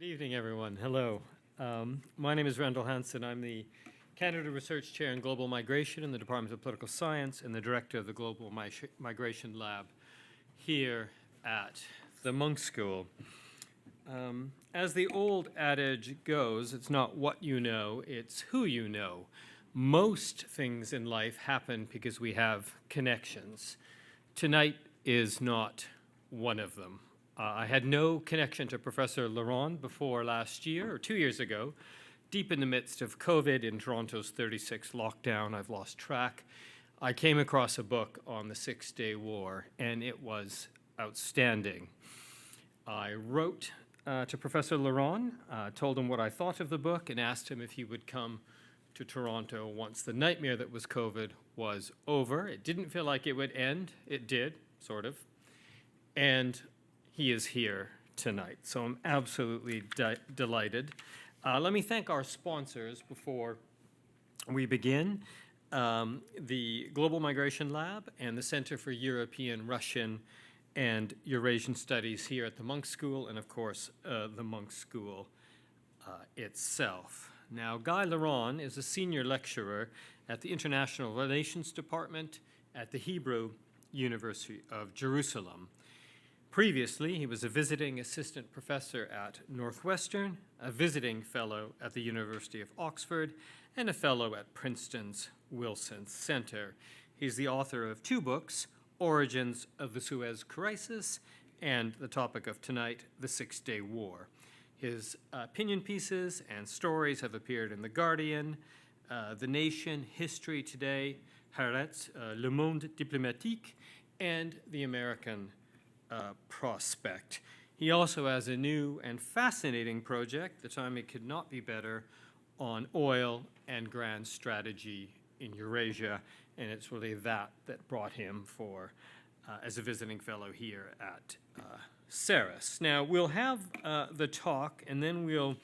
Good evening, everyone. Hello. My name is Randall Hansen. I'm the Canada Research Chair in Global Migration in the Department of Political Science and the Director of the Global Migration Lab here at the Monk School. As the old adage goes, it's not what you know, it's who you know. Most things in life happen because we have connections. Tonight is not one of them. I had no connection to Professor Laron before last year, or 2 years ago, deep in the midst of COVID in Toronto's 36 lockdown. I've lost track. I came across a book on the Six-Day War, and it was outstanding. I wrote to Professor Laron, told him what I thought of the book, and asked him if he would come to Toronto once the nightmare that was COVID was over. It didn't feel like it would end. It did, sort of. And he is here tonight, so I'm absolutely delighted. Let me thank our sponsors before we begin. The Global Migration Lab and the Center for European, Russian, and Eurasian Studies here at the Monk School, and of course, the Monk School itself. Now, Guy Laron is a senior lecturer at the International Relations Department at the Hebrew University of Jerusalem. Previously, he was a visiting assistant professor at Northwestern, a visiting fellow at the University of Oxford, and a fellow at Princeton's Wilson Center. He's the author of 2 books, Origins of the Suez Crisis, and the topic of tonight, the Six-Day War. His opinion pieces and stories have appeared in The Guardian, The Nation, History Today, Haaretz, Le Monde Diplomatique, and The American Prospect. He also has a new and fascinating project, The Timing Could Not Be Better, on oil and grand strategy in Eurasia, and it's really that brought him for as a visiting fellow here at Syris. Now, we'll have the talk, and then we'll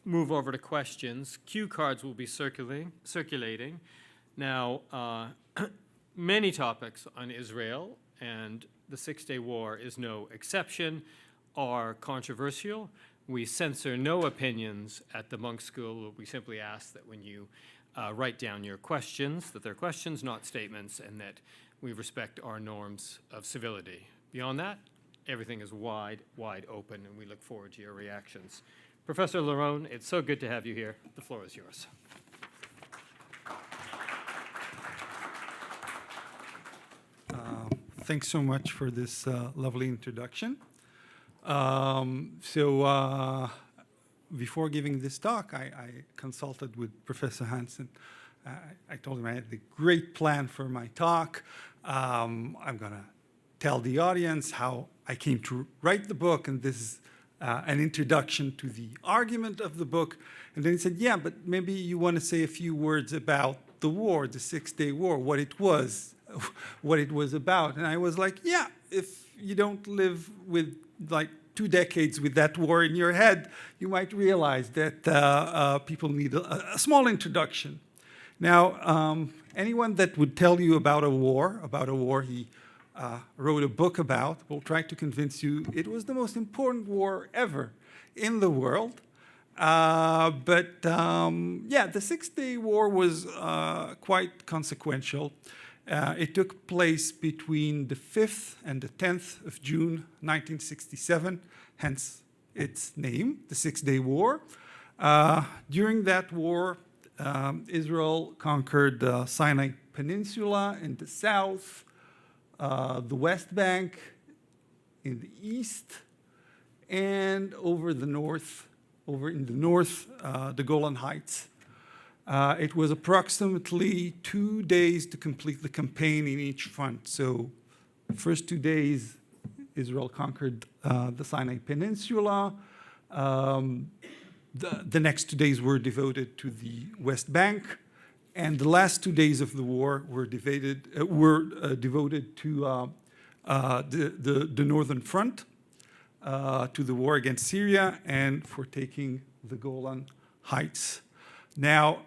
move over to questions. Cue cards will be circulating. Now, many topics on Israel, and the Six-Day War is no exception, are controversial. We censor no opinions at the Monk School. We simply ask that when you write down your questions, that they're questions, not statements, and that we respect our norms of civility. Beyond that, everything is wide open, and we look forward to your reactions. Professor Laron, it's so good to have you here. The floor is yours. Thanks so much for this lovely introduction. Before giving this talk, I consulted with Professor Hansen. I told him I had a great plan for my talk. I'm going to tell the audience how I came to write the book, and this is an introduction to the argument of the book. And then he said, yeah, but maybe you want to say a few words about the war, the Six-Day War, what it was about. And I was like, yeah, if you don't live with like 2 decades with that war in your head, you might realize that people need a small introduction. Now, anyone that would tell you about a war he wrote a book about will try to convince you it was the most important war ever in the world. The Six-Day War was quite consequential. It took place between the 5th and the 10th of June 1967, hence its name, the Six-Day War. During that war, Israel conquered the Sinai Peninsula in the south, the West Bank in the east, and over in the north, the Golan Heights. It was approximately 2 days to complete the campaign in each front. So the first 2 days, Israel conquered the Sinai Peninsula. The next 2 days were devoted to the West Bank. And the last 2 days of the war were devoted to the Northern Front, to the war against Syria, and for taking the Golan Heights. Now,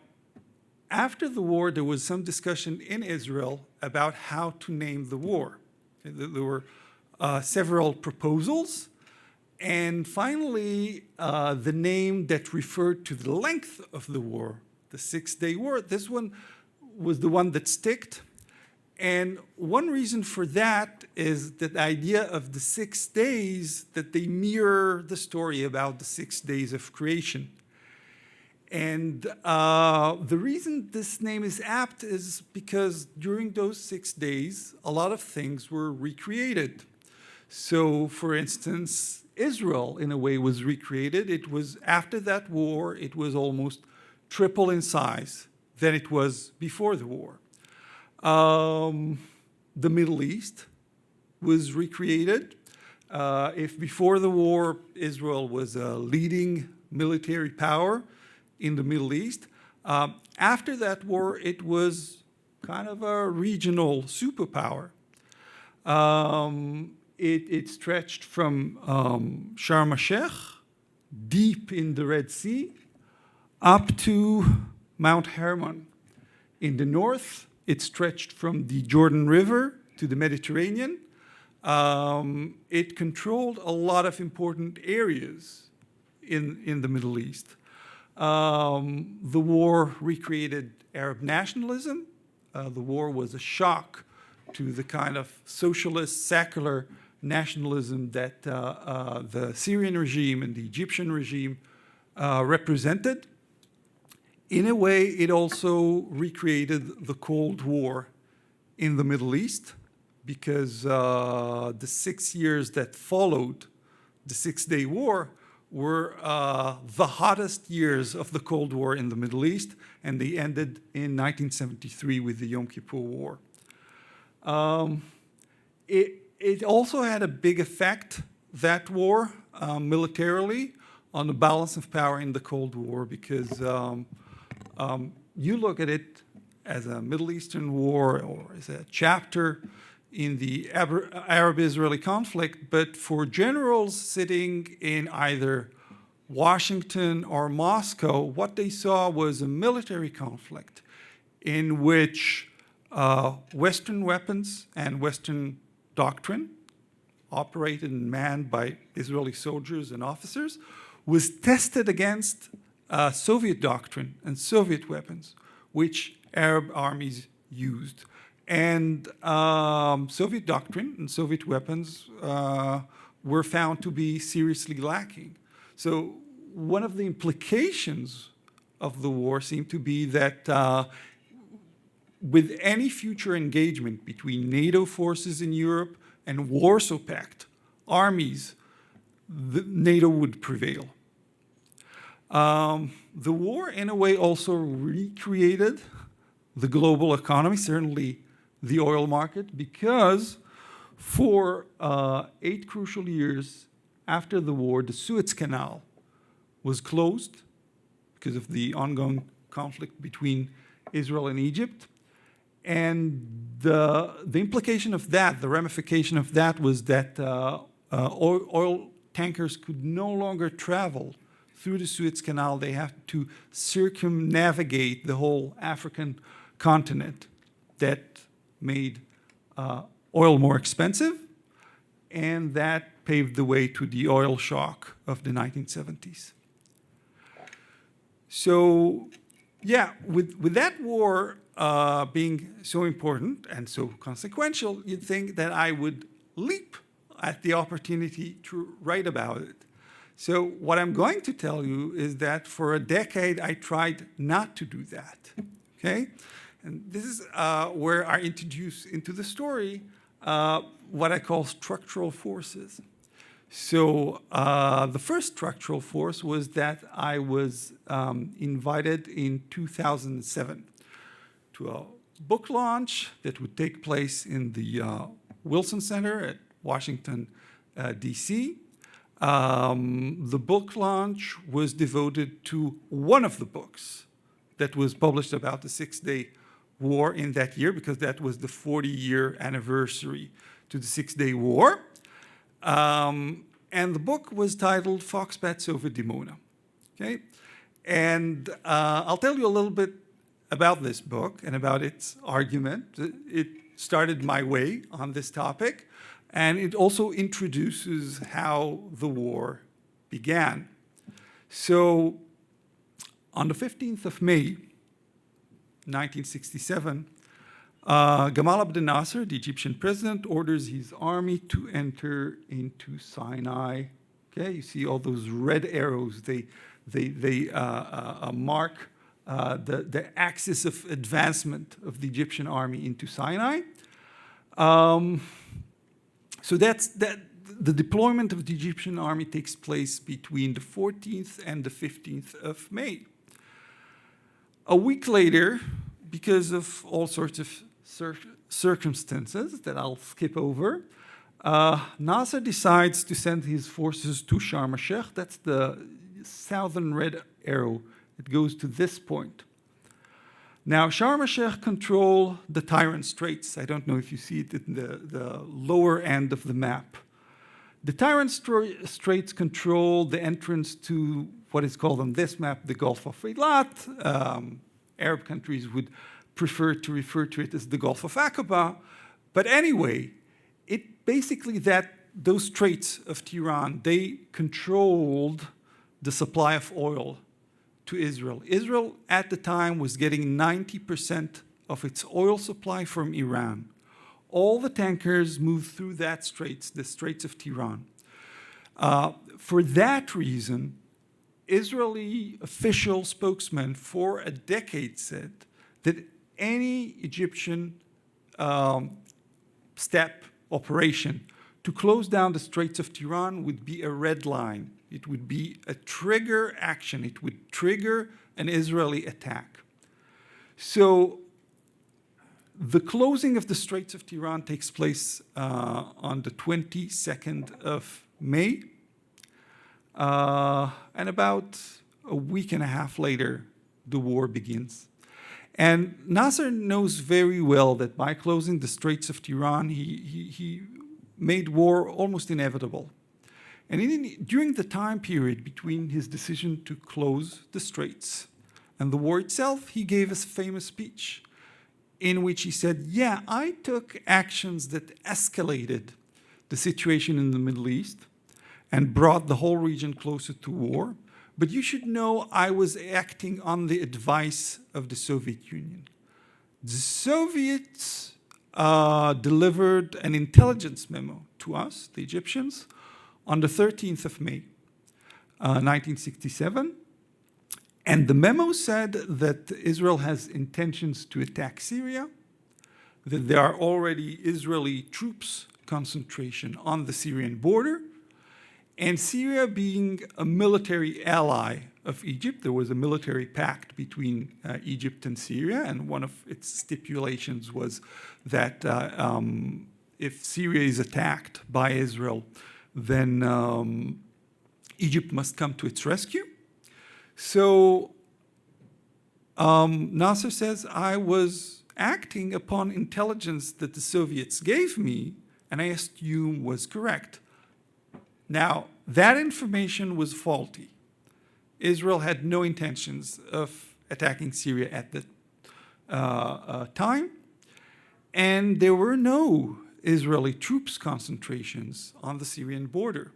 after the war, there was some discussion in Israel about how to name the war. There were several proposals, And finally, the name that referred to the length of the war, the Six-Day War, this one was the one that sticked. And one reason for that is that idea of the 6 days, that they mirror the story about the 6 days of creation. And the reason this name is apt is because during those 6 days, a lot of things were recreated. So, for instance, Israel, in a way, was recreated. It was, after that war, it was almost triple in size than it was before the war. The Middle East was recreated. If before the war, Israel was a leading military power in the Middle East, after that war, it was kind of a regional superpower. It stretched from Sharm el-Sheikh, deep in the Red Sea, up to Mount Hermon. In the north, it stretched from the Jordan River to the Mediterranean. It controlled a lot of important areas in the Middle East. The war recreated Arab nationalism. The war was a shock to the kind of socialist, secular nationalism that the Syrian regime and the Egyptian regime represented. In a way, it also recreated the Cold War in the Middle East, because the 6 years that followed the Six-Day War were the hottest years of the Cold War in the Middle East, and they ended in 1973 with the Yom Kippur War. It also had a big effect, that war, militarily, on the balance of power in the Cold War, because you look at it as a Middle Eastern war or as a chapter in the Arab-Israeli conflict, but for generals sitting in either Washington or Moscow, what they saw was a military conflict in which Western weapons and Western doctrine, operated and manned by Israeli soldiers and officers, was tested against Soviet doctrine and Soviet weapons, which Arab armies used. And Soviet doctrine and Soviet weapons were found to be seriously lacking. So one of the implications of the war seemed to be that with any future engagement between NATO forces in Europe and Warsaw Pact armies, NATO would prevail. The war, in a way, also recreated the global economy, certainly the oil market, because for 8 crucial years after the war, the Suez Canal was closed because of the ongoing conflict between Israel and Egypt. And the implication of that, the ramification of that, was that oil tankers could no longer travel through the Suez Canal. They have to circumnavigate the whole African continent. That made oil more expensive, and that paved the way to the oil shock of the 1970s. So, yeah, with that war being so important and so consequential, you'd think that I would leap at the opportunity to write about it. So what I'm going to tell you is that for a decade, I tried not to do that, okay? And this is where I introduce into the story what I call structural forces. So the first structural force was that I was invited in 2007 to a book launch that would take place in the Wilson Center at Washington, D.C. The book launch was devoted to one of the books that was published about the Six-Day War in that year, because that was the 40-year anniversary to the Six-Day War. And the book was titled Foxbats over Dimona. Okay? And I'll tell you a little bit about this book and about its argument. It started my way on this topic. And it also introduces how the war began. So on the 15th of May, 1967, Gamal Abdel Nasser, the Egyptian president, orders his army to enter into Sinai. Okay, you see all those red arrows. They mark the axis of advancement of the Egyptian army into Sinai. So the deployment of the Egyptian army takes place between the 14th and the 15th of May. A week later, because of all sorts of circumstances that I'll skip over, Nasser decides to send his forces to Sharm el-Sheikh. That's the southern red arrow. It goes to this point. Now, Sharm el-Sheikh control the Tyrant Straits. I don't know if you see it in the lower end of the map. The Tyrant Straits control the entrance to what is called on this map the Gulf of Eilat. Arab countries would prefer to refer to it as the Gulf of Aqaba. But anyway, it basically those straits of Tiran, they controlled the supply of oil to Israel. Israel at the time was getting 90% of its oil supply from Iran. All the tankers moved through that straits, the Straits of Tiran. For that reason, Israeli official spokesman for a decade said that any Egyptian step operation to close down the Straits of Tiran would be a red line. It would be a trigger action. It would trigger an Israeli attack. So the closing of the Straits of Tiran takes place on the 22nd of May. And about a week and a half later, the war begins. And Nasser knows very well that by closing the Straits of Tiran, he made war almost inevitable. And during the time period between his decision to close the straits and the war itself, he gave a famous speech in which he said, yeah, I took actions that escalated the situation in the Middle East and brought the whole region closer to war. But you should know I was acting on the advice of the Soviet Union. The Soviets delivered an intelligence memo to us, the Egyptians, on the 13th of May, 1967. And the memo said that Israel has intentions to attack Syria, that there are already Israeli troops concentration on the Syrian border, and Syria being a military ally of Egypt. There was a military pact between Egypt and Syria, and one of its stipulations was that if Syria is attacked by Israel, then Egypt must come to its rescue. So Nasser says, I was acting upon intelligence that the Soviets gave me, and I assume was correct. Now, that information was faulty. Israel had no intentions of attacking Syria at that time, and there were no Israeli troops concentrations on the Syrian border.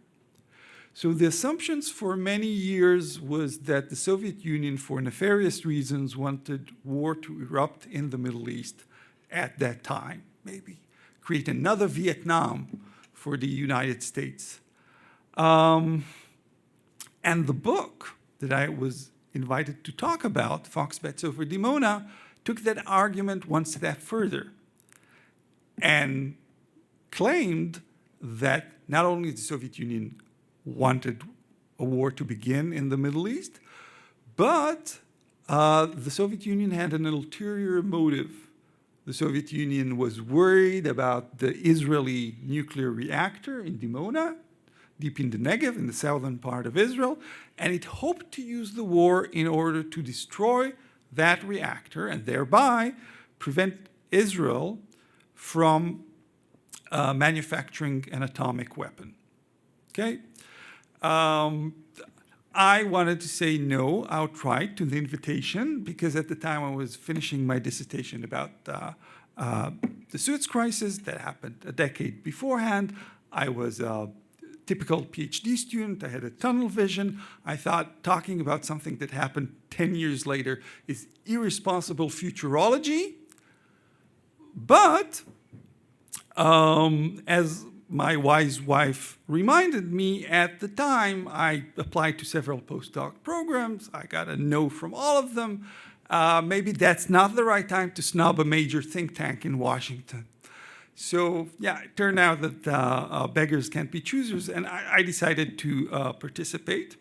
So the assumptions for many years was that the Soviet Union, for nefarious reasons, wanted war to erupt in the Middle East at that time, maybe create another Vietnam for the United States. And the book that I was invited to talk about, Fox Bets Over Dimona, took that argument one step further and claimed that not only the Soviet Union wanted a war to begin in the Middle East, but the Soviet Union had an ulterior motive. The Soviet Union was worried about the Israeli nuclear reactor in Dimona, deep in the Negev, in the southern part of Israel, and it hoped to use the war in order to destroy that reactor and thereby prevent Israel from manufacturing an atomic weapon. Okay? I wanted to say no outright to the invitation because at the time I was finishing my dissertation about the Suez Crisis that happened a decade beforehand. I was a typical PhD student. I had a tunnel vision. I thought talking about something that happened 10 years later is irresponsible futurology. But as my wise wife reminded me at the time, I applied to several postdoc programs. I got a no from all of them. Maybe that's not the right time to snub a major think tank in Washington. So yeah, it turned out that beggars can't be choosers, and I decided to participate.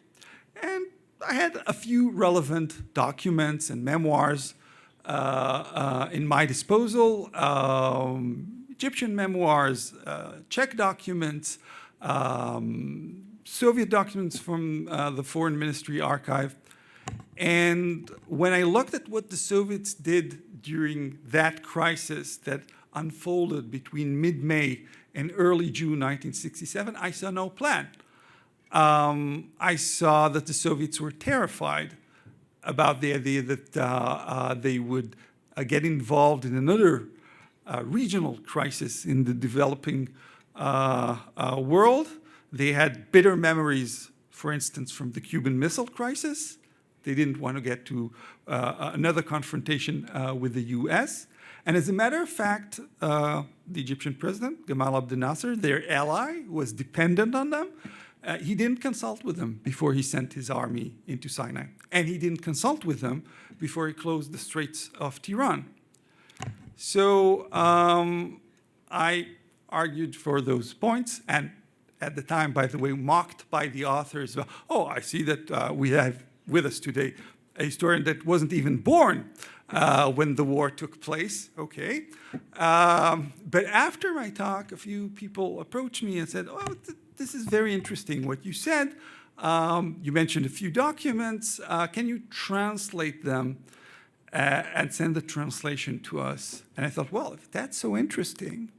And I had a few relevant documents and memoirs in my disposal. Egyptian memoirs, Czech documents, Soviet documents from the Foreign Ministry archive. And when I looked at what the Soviets did during that crisis that unfolded between mid-May and early June 1967, I saw no plan. I saw that the Soviets were terrified about the idea that they would get involved in another regional crisis in the developing world. They had bitter memories, for instance, from the Cuban Missile Crisis. They didn't want to get to another confrontation with the US. And as a matter of fact, the Egyptian president, Gamal Abdel Nasser, their ally, was dependent on them. He didn't consult with them before he sent his army into Sinai. And he didn't consult with them before he closed the Straits of Tiran. So I argued for those points, and at the time, by the way, mocked by the authors. Oh, I see that we have with us today a historian that wasn't even born when the war took place. Okay. But after my talk, a few people approached me and said, oh, this is very interesting what you said. You mentioned a few documents. Can you translate them and send the translation to us? And I thought, well, if that's so interesting,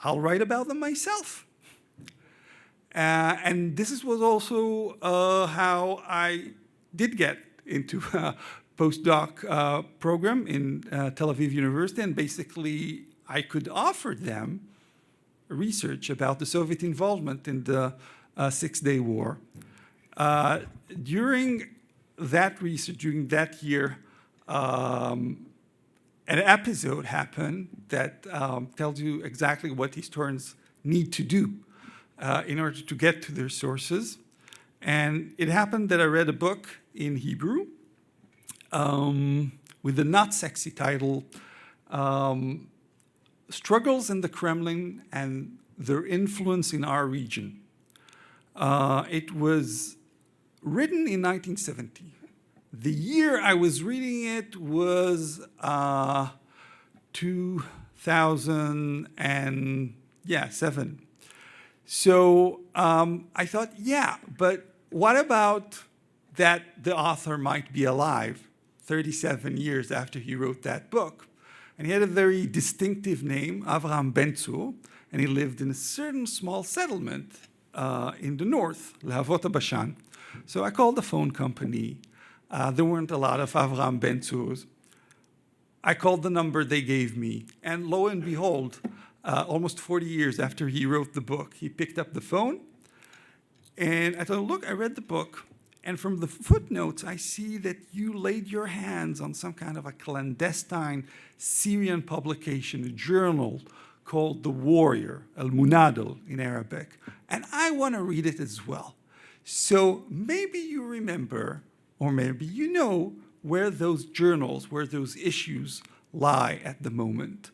I'll write about them myself. And this was also how I did get into a postdoc program in Tel Aviv University. And basically, I could offer them research about the Soviet involvement in the Six-Day War. During that research, during that year, an episode happened that tells you exactly what historians need to do in order to get to their sources. And it happened that I read a book in Hebrew with the not sexy title, Struggles in the Kremlin and Their Influence in Our Region. It was written in 1970. The year I was reading it was 2007. So I thought, yeah, but what about that the author might be alive 37 years after he wrote that book? And he had a very distinctive name, Avraham Ben-Tzur, and he lived in a certain small settlement in the north, Lehavot HaBashan. So I called the phone company. There weren't a lot of Avraham Ben-Tzurs. I called the number they gave me, and lo and behold, almost 40 years after he wrote the book, he picked up the phone, and I thought, look, I read the book, and from the footnotes, I see that you laid your hands on some kind of a clandestine Syrian publication, a journal called The Warrior, Al-Munadil in Arabic, and I want to read it as well. So maybe you remember, or maybe you know, where those journals, where those issues lie at the moment.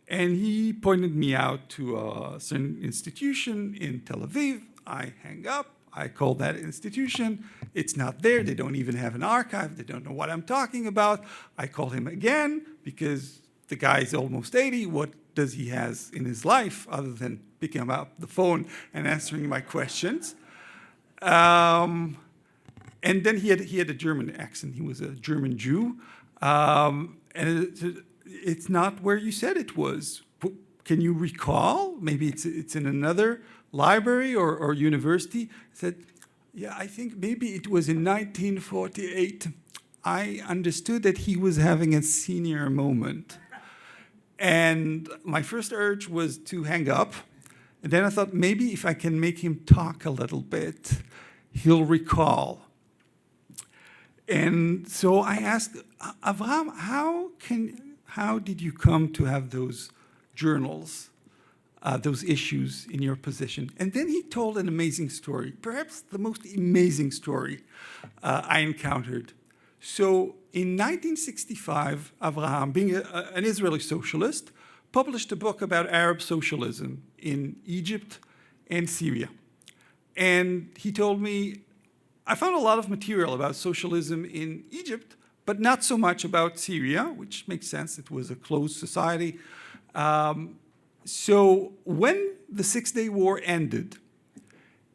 And he pointed me out to a certain institution in Tel Aviv. I hang up. I call that institution. It's not there. They don't even have an archive. They don't know what I'm talking about. I call him again because the guy's almost 80. What does he has in his life other than picking up the phone and answering my questions? And then he had a German accent. He was a German Jew. And it's not where you said it was. Can you recall? Maybe it's in another library or university. I said, yeah, I think maybe it was in 1948. I understood that he was having a senior moment. And my first urge was to hang up. And then I thought, maybe if I can make him talk a little bit, he'll recall. And so I asked, Avraham, how did you come to have those journals, those issues in your possession? And then he told an amazing story, perhaps the most amazing story I encountered. So in 1965, Avraham, being an Israeli socialist, published a book about Arab socialism in Egypt and Syria. And he told me, I found a lot of material about socialism in Egypt, but not so much about Syria, which makes sense. It was a closed society. So when the Six-Day War ended,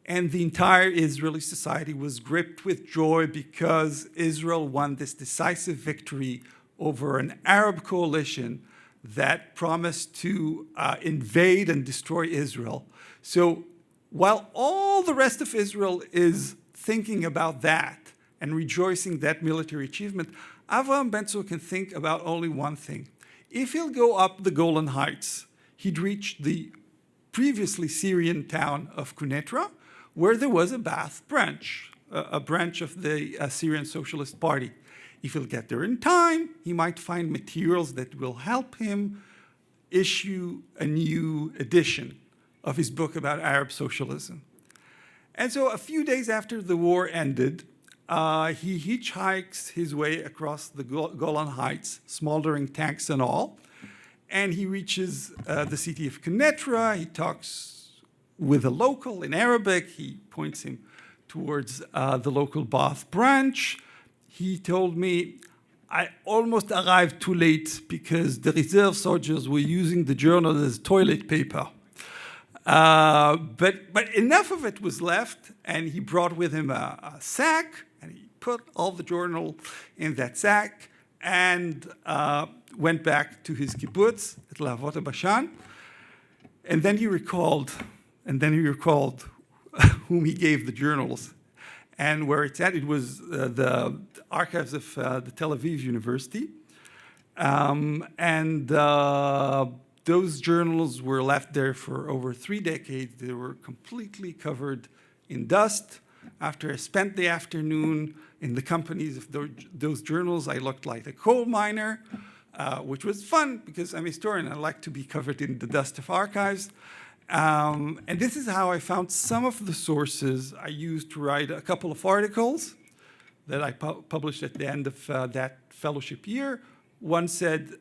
and the entire Israeli society was gripped with joy because Israel won this decisive victory over an Arab coalition that promised to invade and destroy Israel. So while all the rest of Israel is thinking about that and rejoicing that military achievement, Avraham Ben-Tzur can think about only one thing. If he'll go up the Golan Heights, he'd reach the previously Syrian town of Quneitra, where there was a Ba'ath branch, a branch of the Syrian Socialist Party. If he'll get there in time, he might find materials that will help him issue a new edition of his book about Arab socialism. And so a few days after the war ended, he hitchhikes his way across the Golan Heights, smoldering tanks and all, and he reaches the city of Quneitra. He talks with a local in Arabic. He points him towards the local Ba'ath branch. He told me, I almost arrived too late because the reserve soldiers were using the journal as toilet paper. But enough of it was left, and he brought with him a sack, and he put all the journal in that sack and went back to his kibbutz at Lavot Bashan. And then he recalled whom he gave the journals and where it's at. It was the archives of the Tel Aviv University. Those journals were left there for over 3 decades. They were completely covered in dust. After I spent the afternoon in the companies of those journals, I looked like a coal miner, which was fun because I'm a historian. I like to be covered in the dust of archives. And this is how I found some of the sources I used to write a couple of articles that I published at the end of that fellowship year. One said,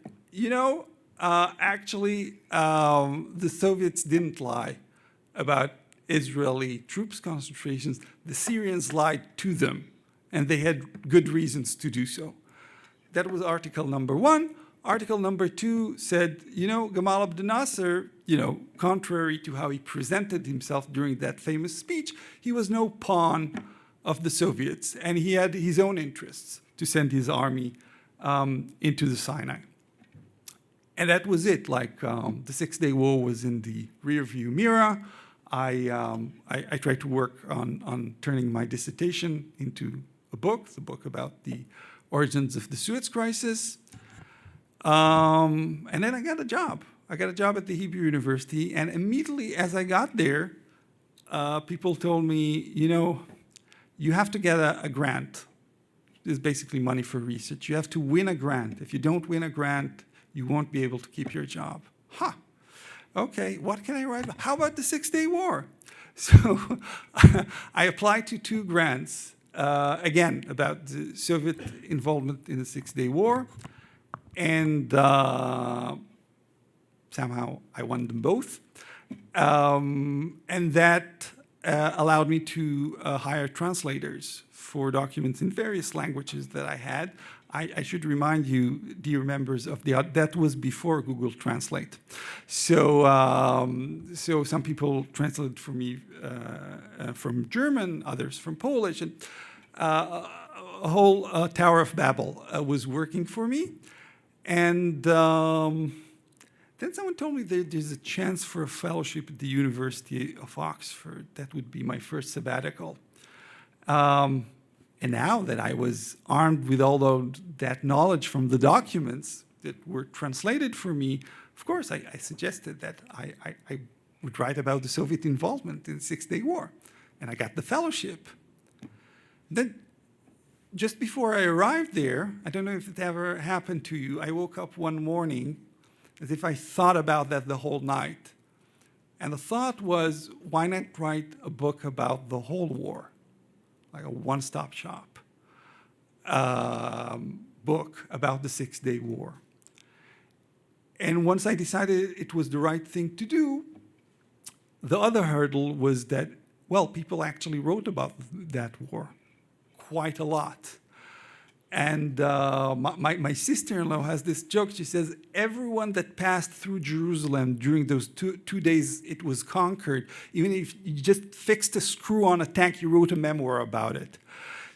actually, the Soviets didn't lie about Israeli troops concentrations. The Syrians lied to them, and they had good reasons to do so. That was article number 1. Article number 2 said, Gamal Abdel Nasser, contrary to how he presented himself during that famous speech, he was no pawn of the Soviets, and he had his own interests to send his army into the Sinai. And that was it. The Six-Day War was in the rearview mirror. I tried to work on turning my dissertation into a book, the book about the origins of the Suez Crisis. And then I got a job. I got a job at the Hebrew University, and immediately as I got there, people told me, you have to get a grant. It's basically money for research. You have to win a grant. If you don't win a grant, you won't be able to keep your job. Okay, what can I write about? How about the Six-Day War? So I applied to 2 grants, again, about the Soviet involvement in the Six-Day War. And somehow I won them both. And that allowed me to hire translators for documents in various languages that I had. I should remind you, dear members of that was before Google Translate. So some people translated for me from German, others from Polish, and a whole Tower of Babel was working for me. And then someone told me that there's a chance for a fellowship at the University of Oxford. That would be my first sabbatical. And now that I was armed with all of that knowledge from the documents, that were translated for me, of course, I suggested that I would write about the Soviet involvement in the Six-Day War. And I got the fellowship. Then, just before I arrived there, I don't know if it ever happened to you, I woke up one morning as if I thought about that the whole night. And the thought was, why not write a book about the whole war? Like a one-stop shop book about the Six-Day War. And once I decided it was the right thing to do, the other hurdle was that, well, people actually wrote about that war quite a lot. And my sister-in-law has this joke. She says, everyone that passed through Jerusalem during those two days it was conquered, even if you just fixed a screw on a tank, you wrote a memoir about it.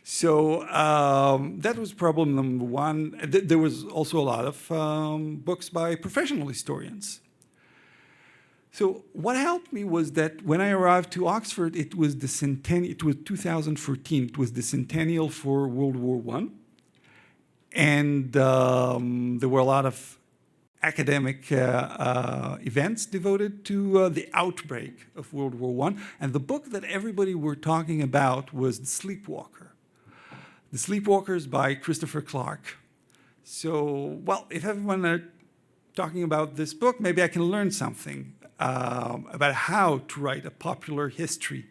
So that was problem number one. There was also a lot of books by professional historians. So what helped me was that when I arrived to Oxford, it was 2014. It was the centennial for World War I. And there were a lot of academic events devoted to the outbreak of World War I. And the book that everybody were talking about was The Sleepwalker. The Sleepwalkers by Christopher Clark. So, well, if everyone are talking about this book, maybe I can learn something about how to write a popular history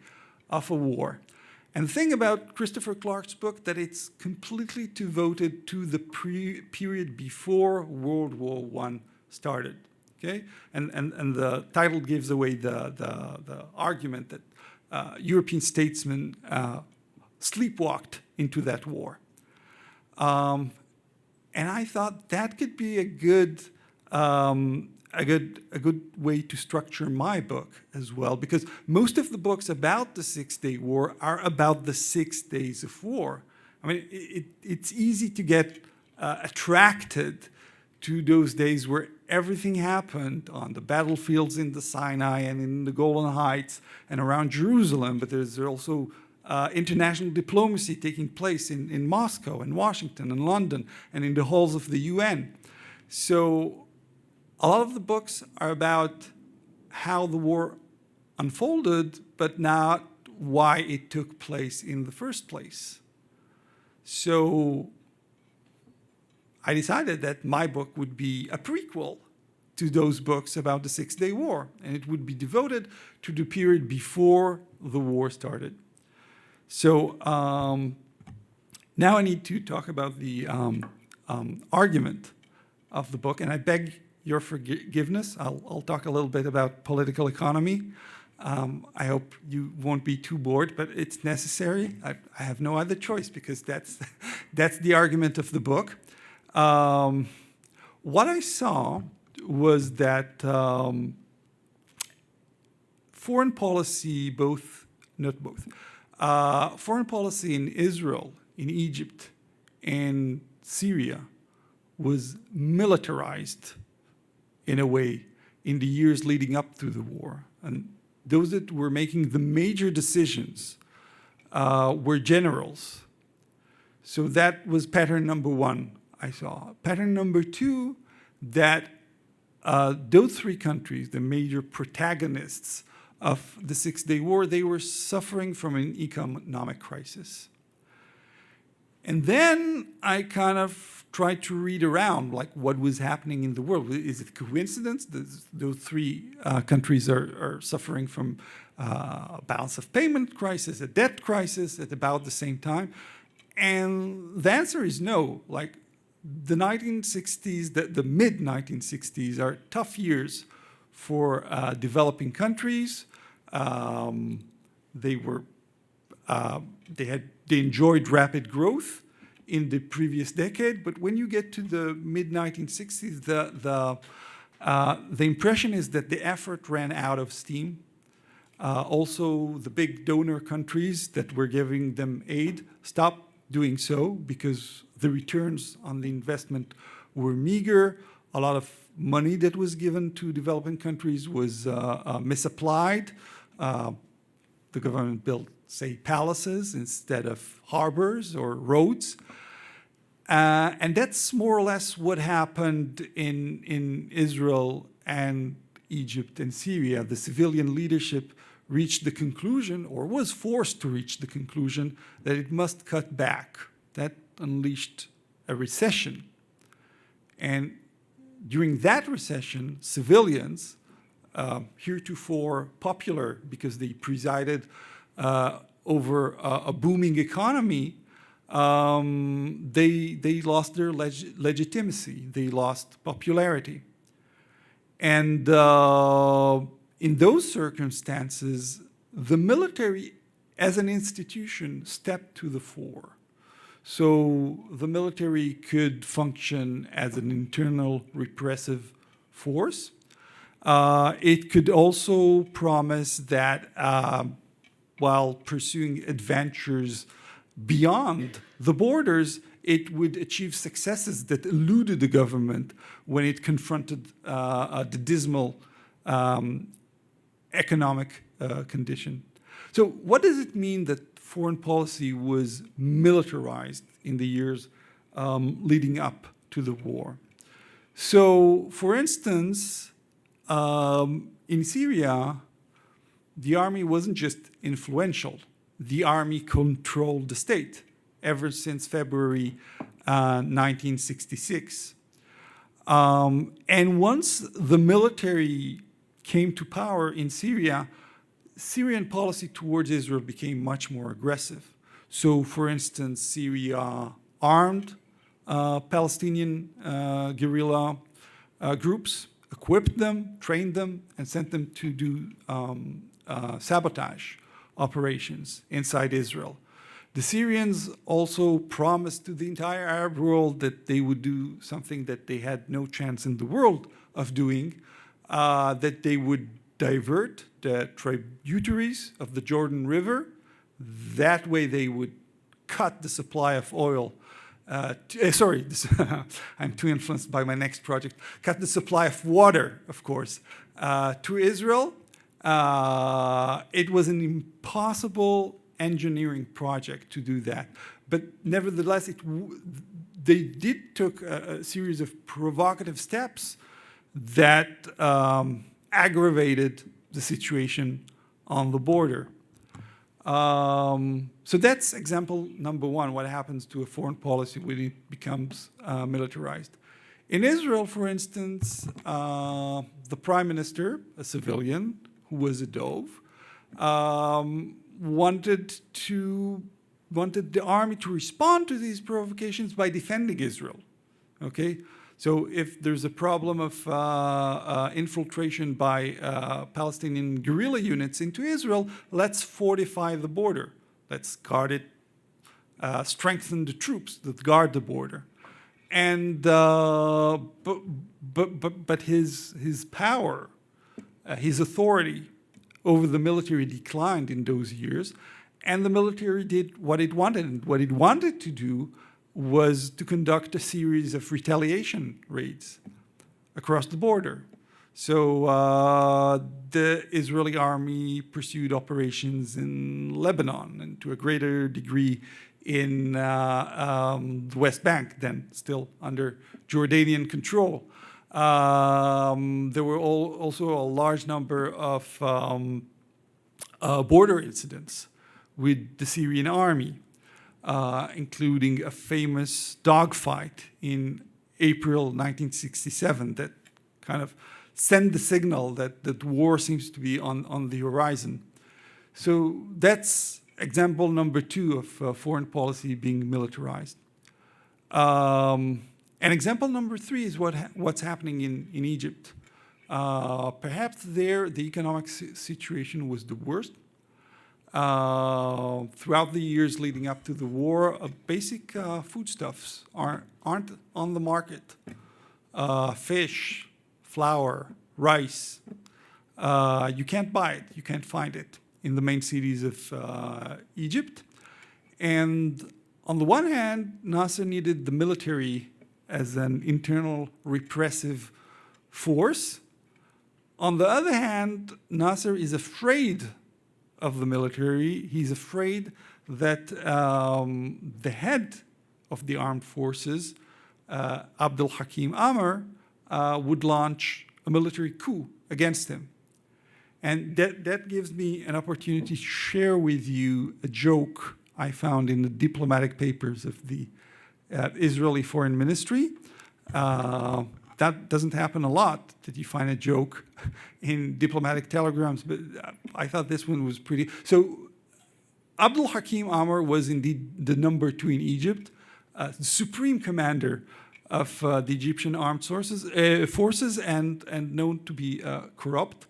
of a war. And the thing about Christopher Clark's book, that it's completely devoted to the period before World War I started. Okay? And the title gives away the argument that European statesmen sleepwalked into that war. And I thought that could be a good way to structure my book as well, because most of the books about the Six-Day War are about the 6 days of war. I mean, it's easy to get attracted to those days where everything happened on the battlefields in the Sinai and in the Golan Heights and around Jerusalem, but there's also international diplomacy taking place in Moscow and Washington and London and in the halls of the UN. So a lot of the books are about how the war unfolded, but not why it took place in the first place. So I decided that my book would be a prequel to those books about the Six-Day War, and it would be devoted to the period before the war started. So now I need to talk about the argument of the book, and I beg your forgiveness. I'll talk a little bit about political economy. I hope you won't be too bored, but it's necessary. I have no other choice because that's the argument of the book. What I saw was that foreign policy, foreign policy in Israel, in Egypt, and Syria was militarized in a way in the years leading up to the war. And those that were making the major decisions were generals. So that was pattern number one I saw. Pattern number two, that those three countries, the major protagonists of the Six-Day War, they were suffering from an economic crisis. And then I kind of tried to read around, like what was happening in the world. Is it coincidence that those three countries are suffering from a balance of payment crisis, a debt crisis at about the same time? And the answer is no. Like the 1960s, the mid-1960s are tough years for developing countries. They enjoyed rapid growth in the previous decade, but when you get to the mid-1960s, the impression is that the effort ran out of steam. Also, the big donor countries that were giving them aid stopped doing so because the returns on the investment were meager. A lot of money that was given to developing countries was misapplied. The government built, say, palaces instead of harbors or roads. And that's more or less what happened in Israel and Egypt and Syria. The civilian leadership reached the conclusion, or was forced to reach the conclusion, that it must cut back. That unleashed a recession. And during that recession, civilians, heretofore popular because they presided over a booming economy, they lost their legitimacy. They lost popularity. And in those circumstances, the military as an institution stepped to the fore. So the military could function as an internal repressive force. It could also promise that while pursuing adventures beyond the borders, it would achieve successes that eluded the government when it confronted the dismal economic condition. So what does it mean that foreign policy was militarized in the years leading up to the war? So, for instance, in Syria, the army wasn't just influential. The army controlled the state ever since February 1966. And once the military came to power in Syria, Syrian policy towards Israel became much more aggressive. So, for instance, Syria armed Palestinian guerrilla groups, equipped them, trained them, and sent them to do sabotage operations inside Israel. The Syrians also promised to the entire Arab world that they would do something that they had no chance in the world of doing, that they would divert the tributaries of the Jordan River. That way they would cut the supply of oil. I'm too influenced by my next project. Cut the supply of water, of course, to Israel. It was an impossible engineering project to do that. But nevertheless, they did took a series of provocative steps that aggravated the situation on the border. So that's example number one, what happens to a foreign policy when it becomes militarized. In Israel, for instance, the prime minister, a civilian who was a dove, wanted the army to respond to these provocations by defending Israel. Okay, so if there's a problem of infiltration by Palestinian guerrilla units into Israel, let's fortify the border. Let's guard it, strengthen the troops that guard the border. And but his power, his authority over the military declined in those years, and the military did what it wanted. And what it wanted to do was to conduct a series of retaliation raids across the border. So the Israeli army pursued operations in Lebanon and to a greater degree in the West Bank, then still under Jordanian control. There were also a large number of border incidents with the Syrian army, including a famous dogfight in April 1967 that kind of sent the signal that war seems to be on the horizon. So that's example number two of foreign policy being militarized. And example number three is what's happening in Egypt. Perhaps there the economic situation was the worst. Throughout the years leading up to the war, basic foodstuffs aren't on the market. Fish, flour, rice, you can't buy it, you can't find it in the main cities of Egypt. And on the one hand, Nasser needed the military as an internal repressive force. On the other hand, Nasser is afraid of the military. He's afraid that the head of the armed forces, Abdel Hakim Amr, would launch a military coup against him. And that gives me an opportunity to share with you a joke I found in the diplomatic papers of the Israeli Foreign Ministry. That doesn't happen a lot, that you find a joke in diplomatic telegrams, but I thought this one was pretty. So Abdel Hakim Amr was indeed the number 2 in Egypt, supreme commander of the Egyptian armed forces and known to be corrupt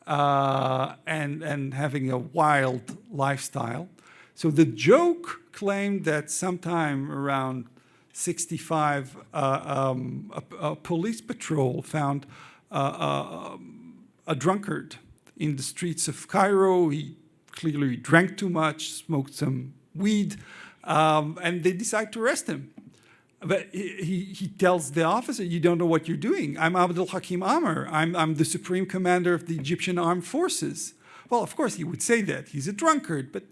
and having a wild lifestyle. So the joke claimed that sometime around 65, a police patrol found a drunkard in the streets of Cairo. He clearly drank too much, smoked some weed, and they decide to arrest him. But he tells the officer, "You don't know what you're doing. I'm Abdel Hakim Amr. I'm the supreme commander of the Egyptian armed forces." Well, of course, he would say that. He's a drunkard, but,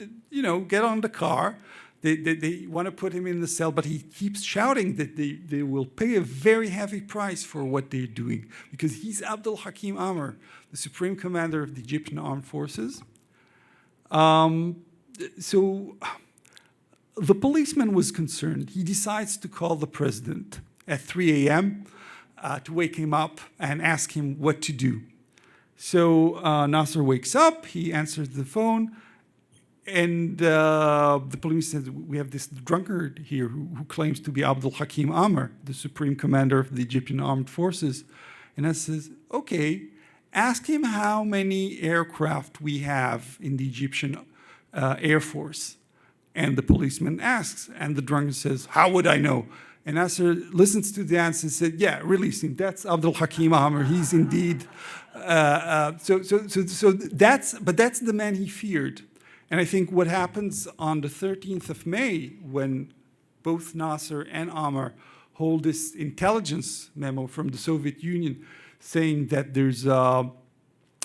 get on the car. They want to put him in the cell, but he keeps shouting that they will pay a very heavy price for what they're doing because he's Abdel Hakim Amr, the supreme commander of the Egyptian armed forces. So the policeman was concerned. He decides to call the president at 3 a.m. To wake him up and ask him what to do. So Nasser wakes up, he answers the phone, and the police says, "We have this drunkard here who claims to be Abdel Hakim Amr, the supreme commander of the Egyptian armed forces." And Nasser says, "Okay, ask him how many aircraft we have in the Egyptian Air Force." And the policeman asks, and the drunkard says, "How would I know?" And Nasser listens to the answer and said, "Yeah, release him. That's Abdel Hakim Amr. He's indeed." So that's the man he feared. And I think what happens on the 13th of May, when both Nasser and Amr hold this intelligence memo from the Soviet Union saying that there's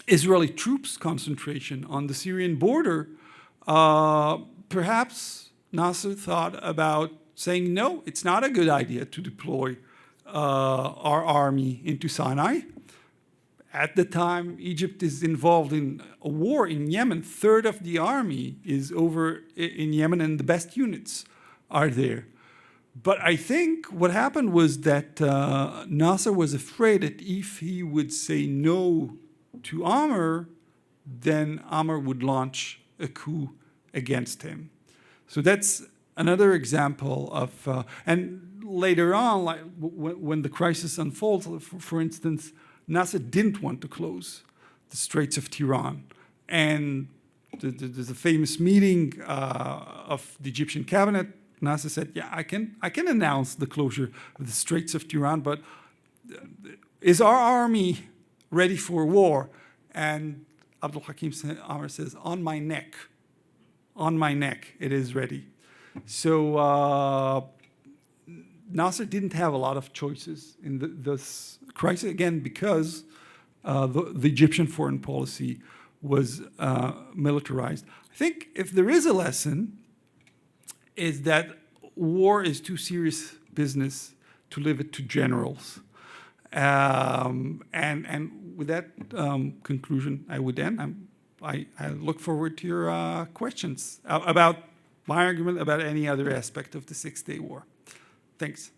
Israeli troops concentration on the Syrian border, perhaps Nasser thought about saying, no, it's not a good idea to deploy our army into Sinai. At the time, Egypt is involved in a war in Yemen. 1/3 of the army is over in Yemen, and the best units are there. But I think what happened was that Nasser was afraid that if he would say no to Amr, then Amr would launch a coup against him. So that's another example of, and later on, like when the crisis unfolds, for instance, Nasser didn't want to close the Straits of Tiran. And there's a famous meeting of the Egyptian cabinet. Nasser said, "Yeah, I can announce the closure of the Straits of Tiran, but is our army ready for war?" And Abdel Hakim Amr says, "On my neck. On my neck, it is ready." So Nasser didn't have a lot of choices in this crisis, again, because the Egyptian foreign policy was militarized. I think if there is a lesson, is that war is too serious business to leave it to generals. And with that conclusion, I would end. I look forward to your questions about my argument, about any other aspect of the Six-Day War. Thanks.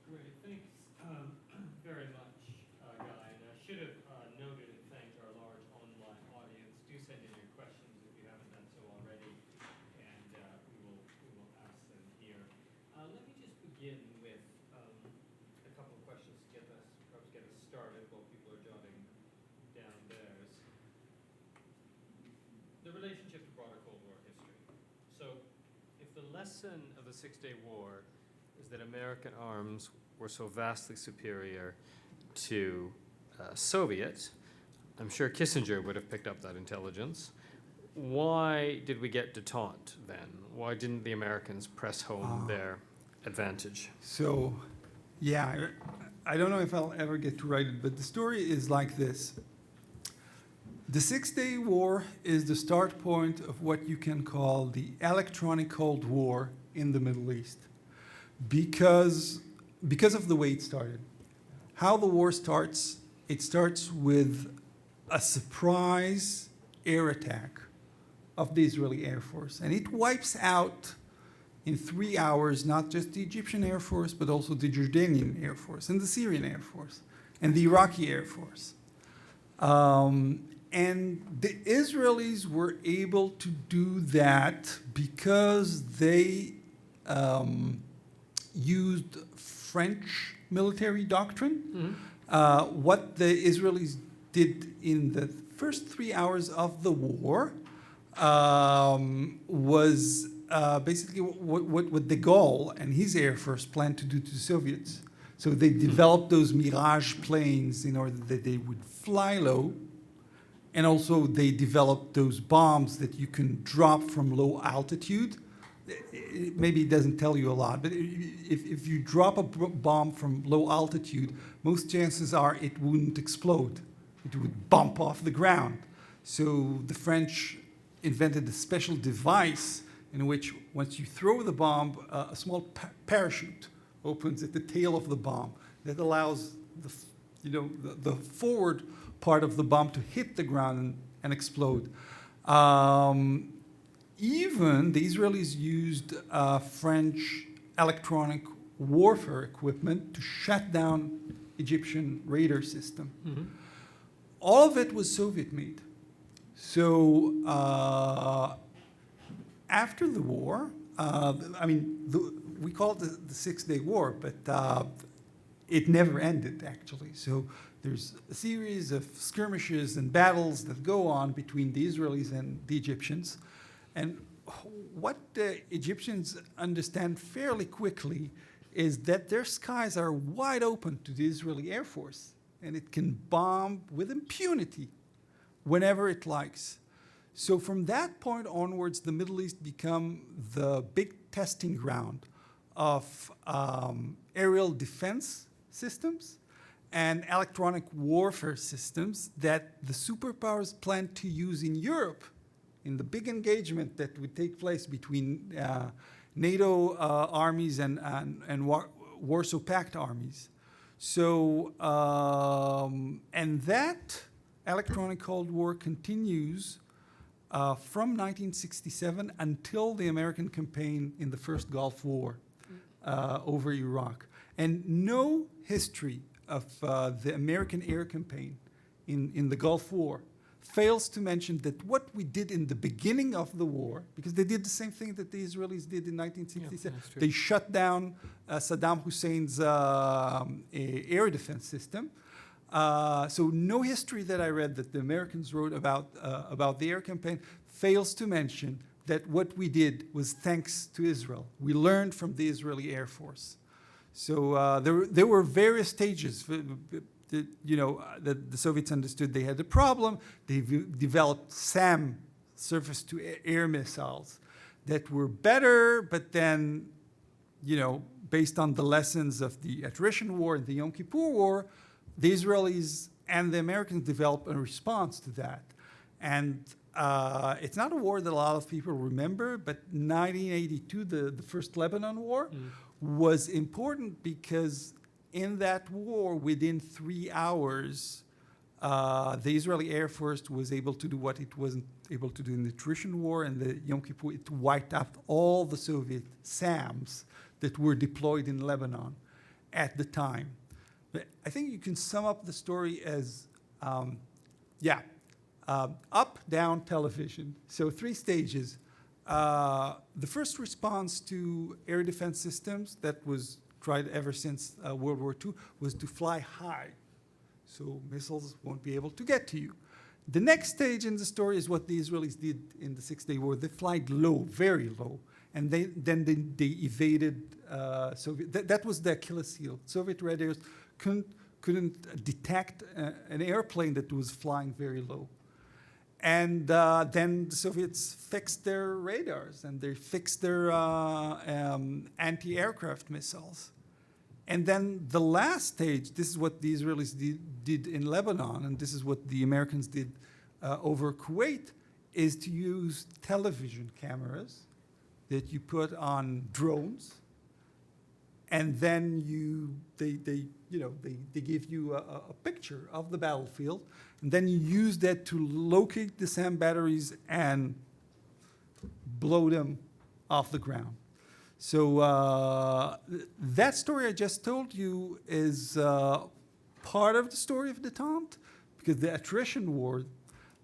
Great, thanks very much, Guy. And I should have noted and thanked our large online audience. Do send in your questions if you haven't done so already, and we will ask them here. Let me just begin with a couple of questions to get us started while people are jotting down theirs. The relationship to broader Cold War history. So if the lesson of the Six-Day War is that American arms were so vastly superior to Soviet, I'm sure Kissinger would have picked up that intelligence. Why did we get détente then? Why didn't the Americans press home their advantage? So, yeah, I don't know if I'll ever get to write it, but the story is like this. The Six-Day War is the start point of what you can call the electronic Cold War in the Middle East, because of the way it started. How the war starts, it starts with a surprise air attack of the Israeli Air Force. And it wipes out in 3 hours, not just the Egyptian Air Force, but also the Jordanian Air Force and the Syrian Air Force and the Iraqi Air Force. And the Israelis were able to do that because they used French military doctrine. What the Israelis did in the first 3 hours of the war was basically what de Gaulle and his Air Force planned to do to the Soviets. So they developed those Mirage planes in order that they would fly low. And also they developed those bombs that you can drop from low altitude. Maybe it doesn't tell you a lot, but if you drop a bomb from low altitude, most chances are it wouldn't explode. It would bump off the ground. So the French invented a special device in which once you throw the bomb, a small parachute opens at the tail of the bomb that allows the forward part of the bomb to hit the ground and explode. Even the Israelis used French electronic warfare equipment to shut down Egyptian radar system. All of it was Soviet-made. So after the war, we call it the Six-Day War, but it never ended, actually. So there's a series of skirmishes and battles that go on between the Israelis and the Egyptians. And what the Egyptians understand fairly quickly is that their skies are wide open to the Israeli Air Force, and it can bomb with impunity whenever it likes. So from that point onwards, the Middle East become the big testing ground of aerial defense systems and electronic warfare systems that the superpowers plan to use in Europe in the big engagement that would take place between NATO armies and Warsaw Pact armies. So, and that electronic Cold War continues from 1967 until the American campaign in the first Gulf War over Iraq. And no history of the American air campaign in the Gulf War fails to mention that what we did in the beginning of the war, because they did the same thing that the Israelis did in 1967. Yeah, they shut down Saddam Hussein's air defense system. So no history that I read that the Americans wrote about the air campaign fails to mention that what we did was thanks to Israel. We learned from the Israeli Air Force. So there were various stages. The Soviets understood they had a problem. They developed SAM, surface-to-air missiles, that were better, but then, based on the lessons of the attrition war and the Yom Kippur War, the Israelis and the Americans developed a response to that. And it's not a war that a lot of people remember, but 1982, the first Lebanon War, was important because in that war, within 3 hours, the Israeli Air Force was able to do what it wasn't able to do in the attrition war and the Yom Kippur. It wiped out all the Soviet SAMs that were deployed in Lebanon at the time. But I think you can sum up the story as, up-down television. So 3 stages. The first response to air defense systems that was tried ever since World War II was to fly high, so missiles won't be able to get to you. The next stage in the story is what the Israelis did in the Six-Day War. They fly low, very low, and they evaded Soviet. That was the Achilles heel. Soviet radars couldn't detect an airplane that was flying very low. And then the Soviets fixed their radars and they fixed their anti-aircraft missiles. And then the last stage, this is what the Israelis did in Lebanon, and this is what the Americans did over Kuwait is to use television cameras that you put on drones, and then they give you a picture of the battlefield, and then you use that to locate the SAM batteries and blow them off the ground. So that story I just told you is part of the story of détente, because the attrition war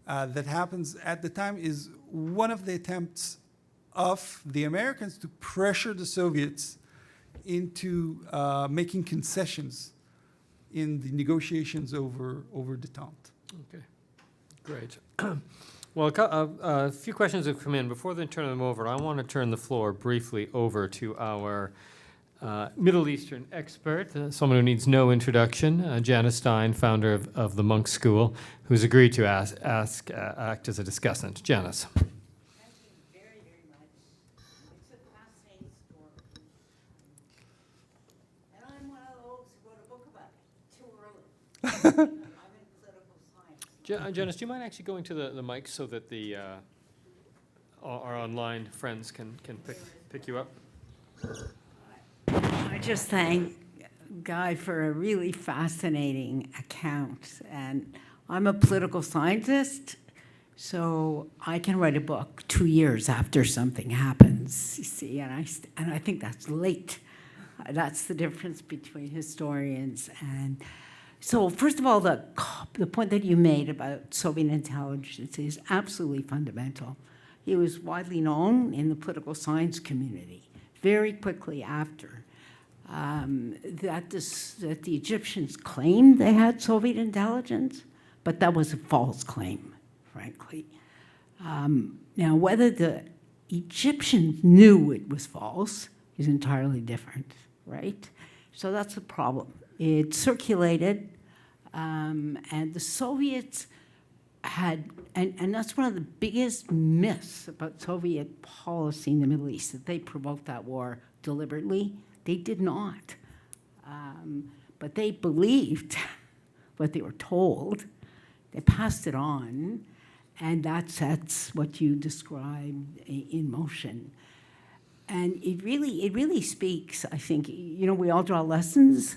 that happens at the time is one of the attempts of the Americans to pressure the Soviets into making concessions in the negotiations over détente. Okay, great. Well, a few questions have come in. Before they turn them over, I want to turn the floor briefly over to our Middle Eastern expert, someone who needs no introduction, Janice Stein, founder of the Monk School, who's agreed to act as a discussant. Janice. Thank you very, very much. It's a fascinating story. And I'm one of those who wrote a book about it too early. I'm in political science. Janice, do you mind actually going to the mic so that our online friends can pick you up? I just thank Guy for a really fascinating account. And I'm a political scientist, so I can write a book 2 years after something happens, you see, and I think that's late. That's the difference between historians. And so first of all, the point that you made about Soviet intelligence is absolutely fundamental. It was widely known in the political science community very quickly after that the Egyptians claimed they had Soviet intelligence, but that was a false claim, frankly. Now, whether the Egyptians knew it was false is entirely different, right? So that's the problem. It circulated, and the Soviets had, and that's one of the biggest myths about Soviet policy in the Middle East, that they provoked that war deliberately. They did not. But they believed what they were told. They passed it on, and that sets what you described in motion. And it really speaks, I think, we all draw lessons.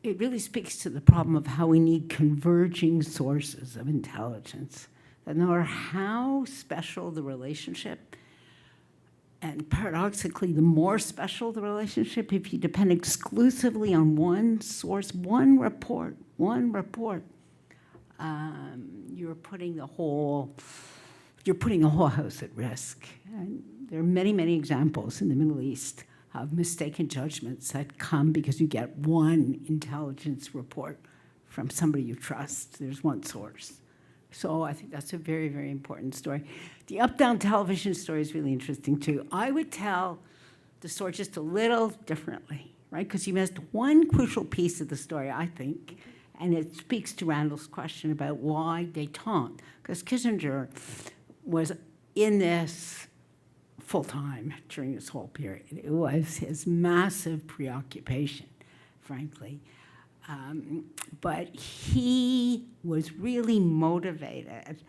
It really speaks to the problem of how we need converging sources of intelligence. That no matter how special the relationship, and paradoxically, the more special the relationship, if you depend exclusively on one source, one report, you're putting the whole house at risk. And there are many, many examples in the Middle East of mistaken judgments that come because you get one intelligence report from somebody you trust. There's one source. So I think that's a very, very important story. The up-down television story is really interesting, too. I would tell the story just a little differently, right? Because you missed one crucial piece of the story, I think, and it speaks to Randall's question about why détente. Because Kissinger was in this full-time during this whole period. It was his massive preoccupation, frankly. But he was really motivated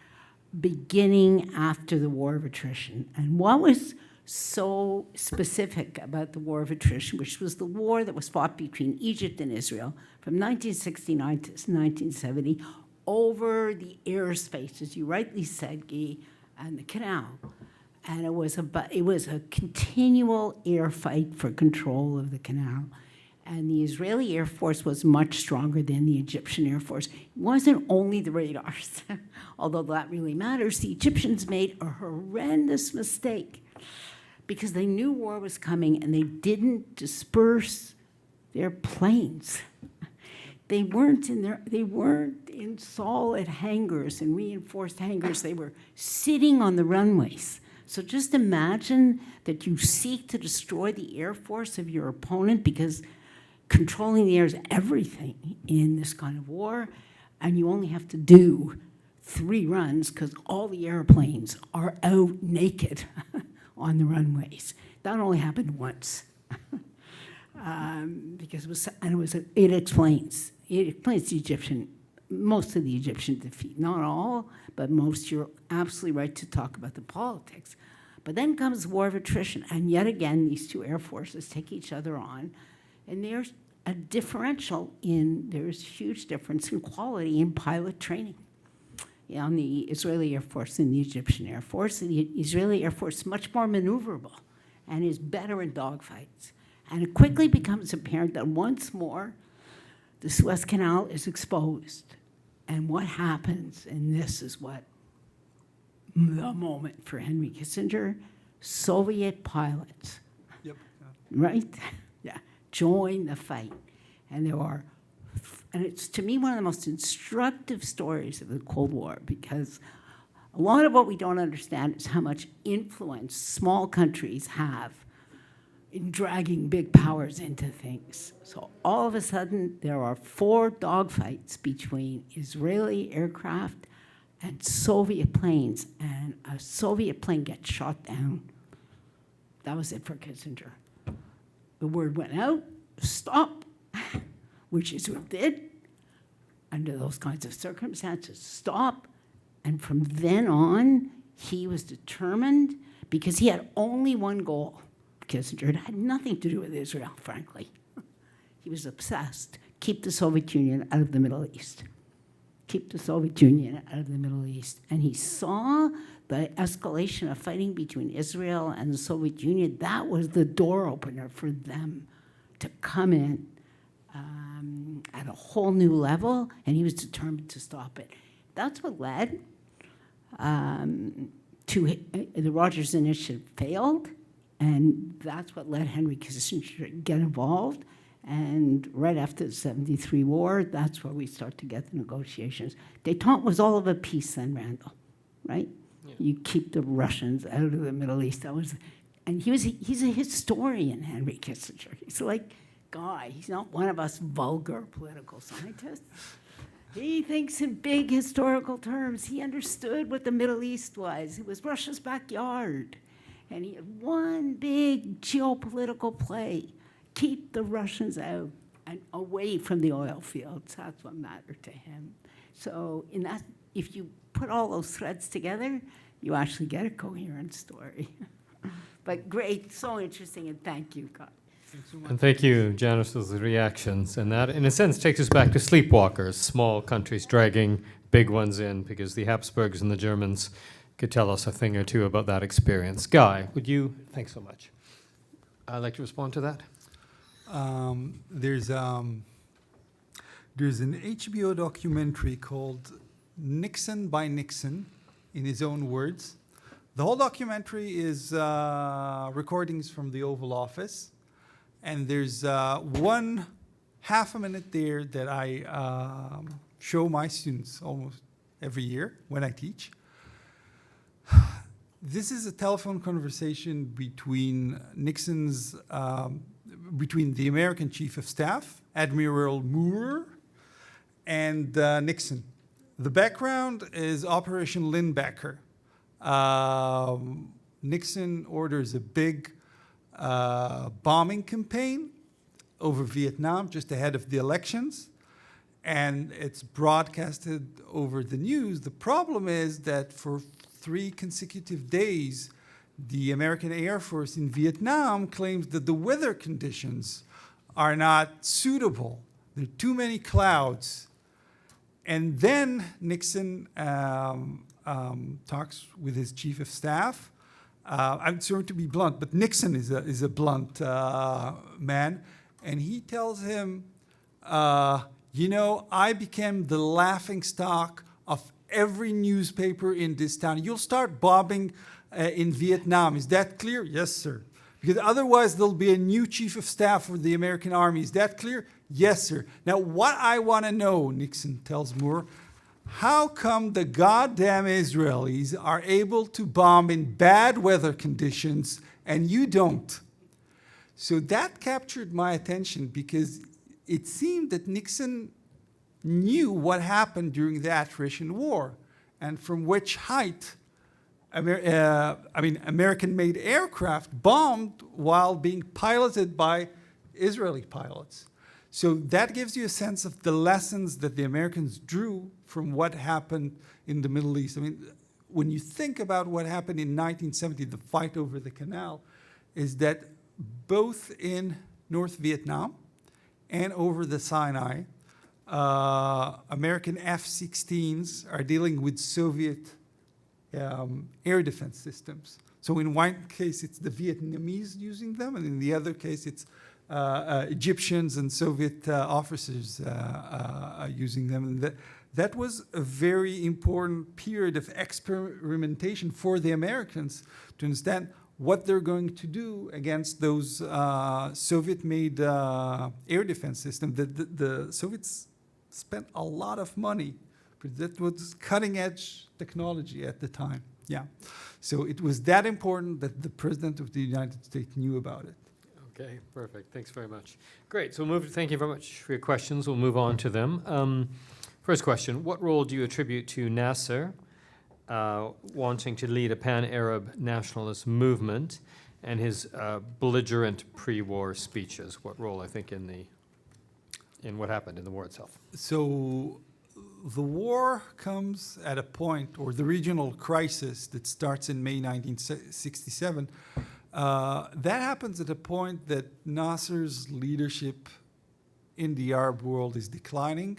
beginning after the War of Attrition. And what was so specific about the War of Attrition, which was the war that was fought between Egypt and Israel from 1969 to 1970 over the airspace, as you rightly said, Guy, and the canal. And it was a continual air fight for control of the canal. And the Israeli Air Force was much stronger than the Egyptian Air Force. It wasn't only the radars, although that really matters. The Egyptians made a horrendous mistake because they knew war was coming and they didn't disperse their planes. They weren't in solid hangars and reinforced hangars. They were sitting on the runways. So just imagine that you seek to destroy the air force of your opponent, because controlling the air is everything in this kind of war, and you only have to do 3 runs because all the airplanes are out naked on the runways. That only happened once, because it explains the Egyptian most of the Egyptian defeat. Not all, but most. You're absolutely right to talk about the politics. But then comes the war of attrition, and yet again, these two air forces take each other on, and there's a differential there's huge difference in quality in pilot training. On the Israeli Air Force and the Egyptian Air Force, the Israeli Air Force is much more maneuverable and is better in dogfights. And it quickly becomes apparent that once more, the Suez Canal is exposed. And what happens, and this is what the moment for Henry Kissinger, Soviet pilots, Yep. right? Yeah, join the fight. And it's to me one of the most instructive stories of the Cold War, because a lot of what we don't understand is how much influence small countries have in dragging big powers into things. So all of a sudden, there are 4 dogfights between Israeli aircraft and Soviet planes, and a Soviet plane gets shot down. That was it for Kissinger. The word went out, stop, which Israel did under those kinds of circumstances, stop. And from then on, he was determined, because he had only one goal. Kissinger, it had nothing to do with Israel, frankly. He was obsessed. Keep the Soviet Union out of the Middle East. Keep the Soviet Union out of the Middle East. And he saw the escalation of fighting between Israel and the Soviet Union. That was the door opener for them to come in at a whole new level, and he was determined to stop it. That's what led to the Rogers Initiative failed, and that's what led Henry Kissinger to get involved. And right after the 73 war, that's where we start to get the negotiations. Détente was all of a piece then, Randall, right? Yeah. You keep the Russians out of the Middle East. And he's a historian, Henry Kissinger. He's like Guy. He's not one of us vulgar political scientists. He thinks in big historical terms. He understood what the Middle East was. It was Russia's backyard. And he had one big geopolitical play. Keep the Russians out and away from the oil fields. That's what mattered to him. So if you put all those threads together, you actually get a coherent story. But great, so interesting, and thank you, Guy. And thank you, Janice, for the reactions. And that, in a sense, takes us back to sleepwalkers, small countries dragging big ones in, because the Habsburgs and the Germans could tell us a thing or two about that experience. Guy, would you? Thanks so much. I'd like to respond to that. There's an HBO documentary called Nixon by Nixon, in his own words. The whole documentary is recordings from the Oval Office. And there's one half a minute there that I show my students almost every year when I teach. This is a telephone conversation between between the American Chief of Staff, Admiral Moore, and Nixon. The background is Operation Lindbacker. Nixon orders a big bombing campaign over Vietnam just ahead of the elections, and it's broadcasted over the news. The problem is that for 3 consecutive days, the American Air Force in Vietnam claims that the weather conditions are not suitable. There are too many clouds. And then Nixon talks with his chief of staff. I'm sorry to be blunt, but Nixon is a blunt man. And he tells him, I became the laughingstock of every newspaper in this town. You'll start bombing in Vietnam. Is that clear? Yes, sir. Because otherwise there'll be a new chief of staff for the American Army. Is that clear? Yes, sir. Now, what I want to know, Nixon tells Moore, how come the goddamn Israelis are able to bomb in bad weather conditions and you don't? So that captured my attention, because it seemed that Nixon knew what happened during the attrition war and from which height American-made aircraft bombed while being piloted by Israeli pilots. So that gives you a sense of the lessons that the Americans drew from what happened in the Middle East. I mean, when you think about what happened in 1970, the fight over the canal, is that both in North Vietnam and over the Sinai, American F-16s are dealing with Soviet air defense systems. So in one case, it's the Vietnamese using them, and in the other case, it's Egyptians and Soviet officers using them. And that was a very important period of experimentation for the Americans to understand what they're going to do against those Soviet-made air defense systems. The Soviets spent a lot of money, but that was cutting-edge technology at the time. Yeah. So it was that important that the President of the United States knew about it. Okay, perfect. Thanks very much. Great. So thank you very much for your questions. We'll move on to them. First question, what role do you attribute to Nasser wanting to lead a pan-Arab nationalist movement and his belligerent pre-war speeches? What role, I think, in what happened in the war itself? So the war comes at a point, or the regional crisis that starts in May 1967, that happens at a point that Nasser's leadership in the Arab world is declining.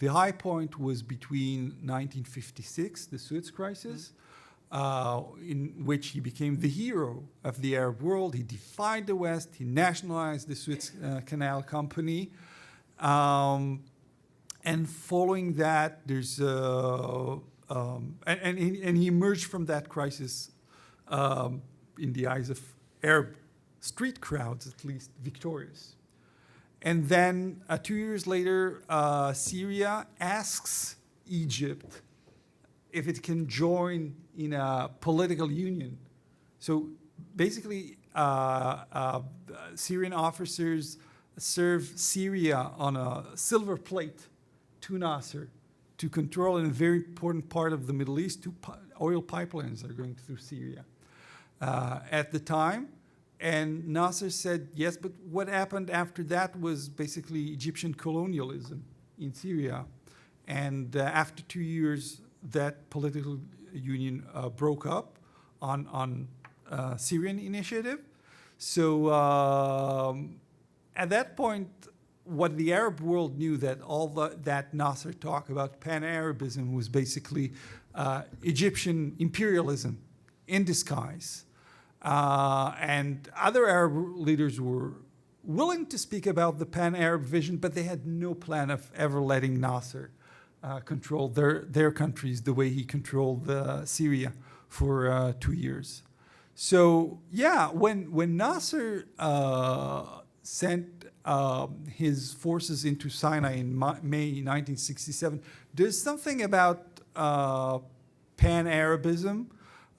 The high point was between 1956, the Suez Crisis, in which he became the hero of the Arab world. He defied the West. He nationalized the Suez Canal Company. And following that, there's and he emerged from that crisis in the eyes of Arab street crowds, at least, victorious. And then 2 years later, Syria asks Egypt if it can join in a political union. So basically, Syrian officers serve Syria on a silver plate to Nasser to control in a very important part of the Middle East. Oil pipelines are going through Syria at the time. And Nasser said, yes, but what happened after that was basically Egyptian colonialism in Syria. And after 2 years, that political union broke up on Syrian initiative. So at that point, what the Arab world knew that that Nasser talk about pan-Arabism was basically Egyptian imperialism in disguise. And other Arab leaders were willing to speak about the pan-Arab vision, but they had no plan of ever letting Nasser control their countries the way he controlled Syria for 2 years. So yeah, when Nasser sent his forces into Sinai in May 1967, there's something about pan-Arabism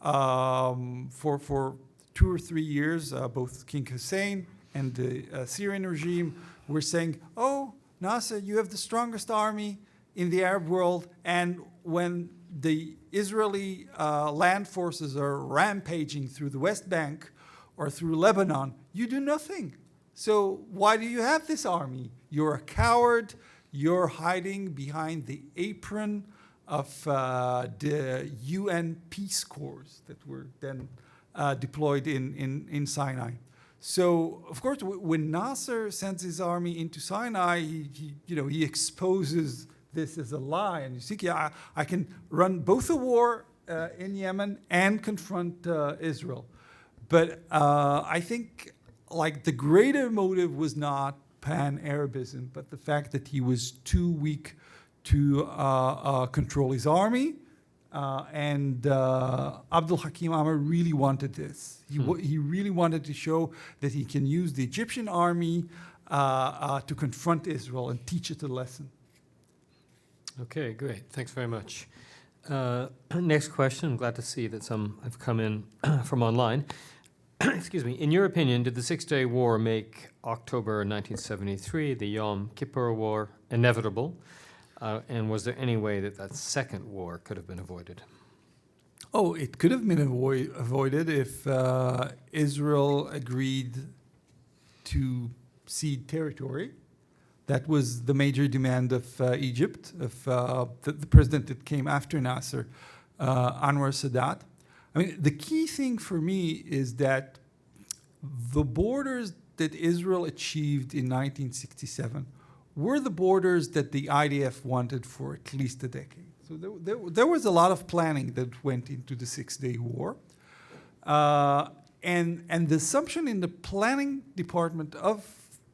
for 2 or 3 years. Both King Hussein and the Syrian regime were saying, oh, Nasser, you have the strongest army in the Arab world, and when the Israeli land forces are rampaging through the West Bank or through Lebanon, you do nothing. So why do you have this army? You're a coward. You're hiding behind the apron of the UN Peace Corps that were then deployed in Sinai. So, of course, when Nasser sends his army into Sinai, he exposes this as a lie. And you see, yeah, I can run both a war in Yemen and confront Israel. But I think, like, the greater motive was not pan-Arabism, but the fact that he was too weak to control his army. And Abdul Hakim Amr really wanted this. He really wanted to show that he can use the Egyptian army to confront Israel and teach it a lesson. Okay, great. Thanks very much. Next question. I'm glad to see that some have come in from online. Excuse me. In your opinion, did the Six-Day War make October 1973, the Yom Kippur War, inevitable? And was there any way that second war could have been avoided? Oh, it could have been avoided if Israel agreed to cede territory. That was the major demand of Egypt, of the president that came after Nasser, Anwar Sadat. I mean, the key thing for me is that the borders that Israel achieved in 1967 were the borders that the IDF wanted for at least a decade. So there was a lot of planning that went into the Six-Day War. And the assumption in the planning department of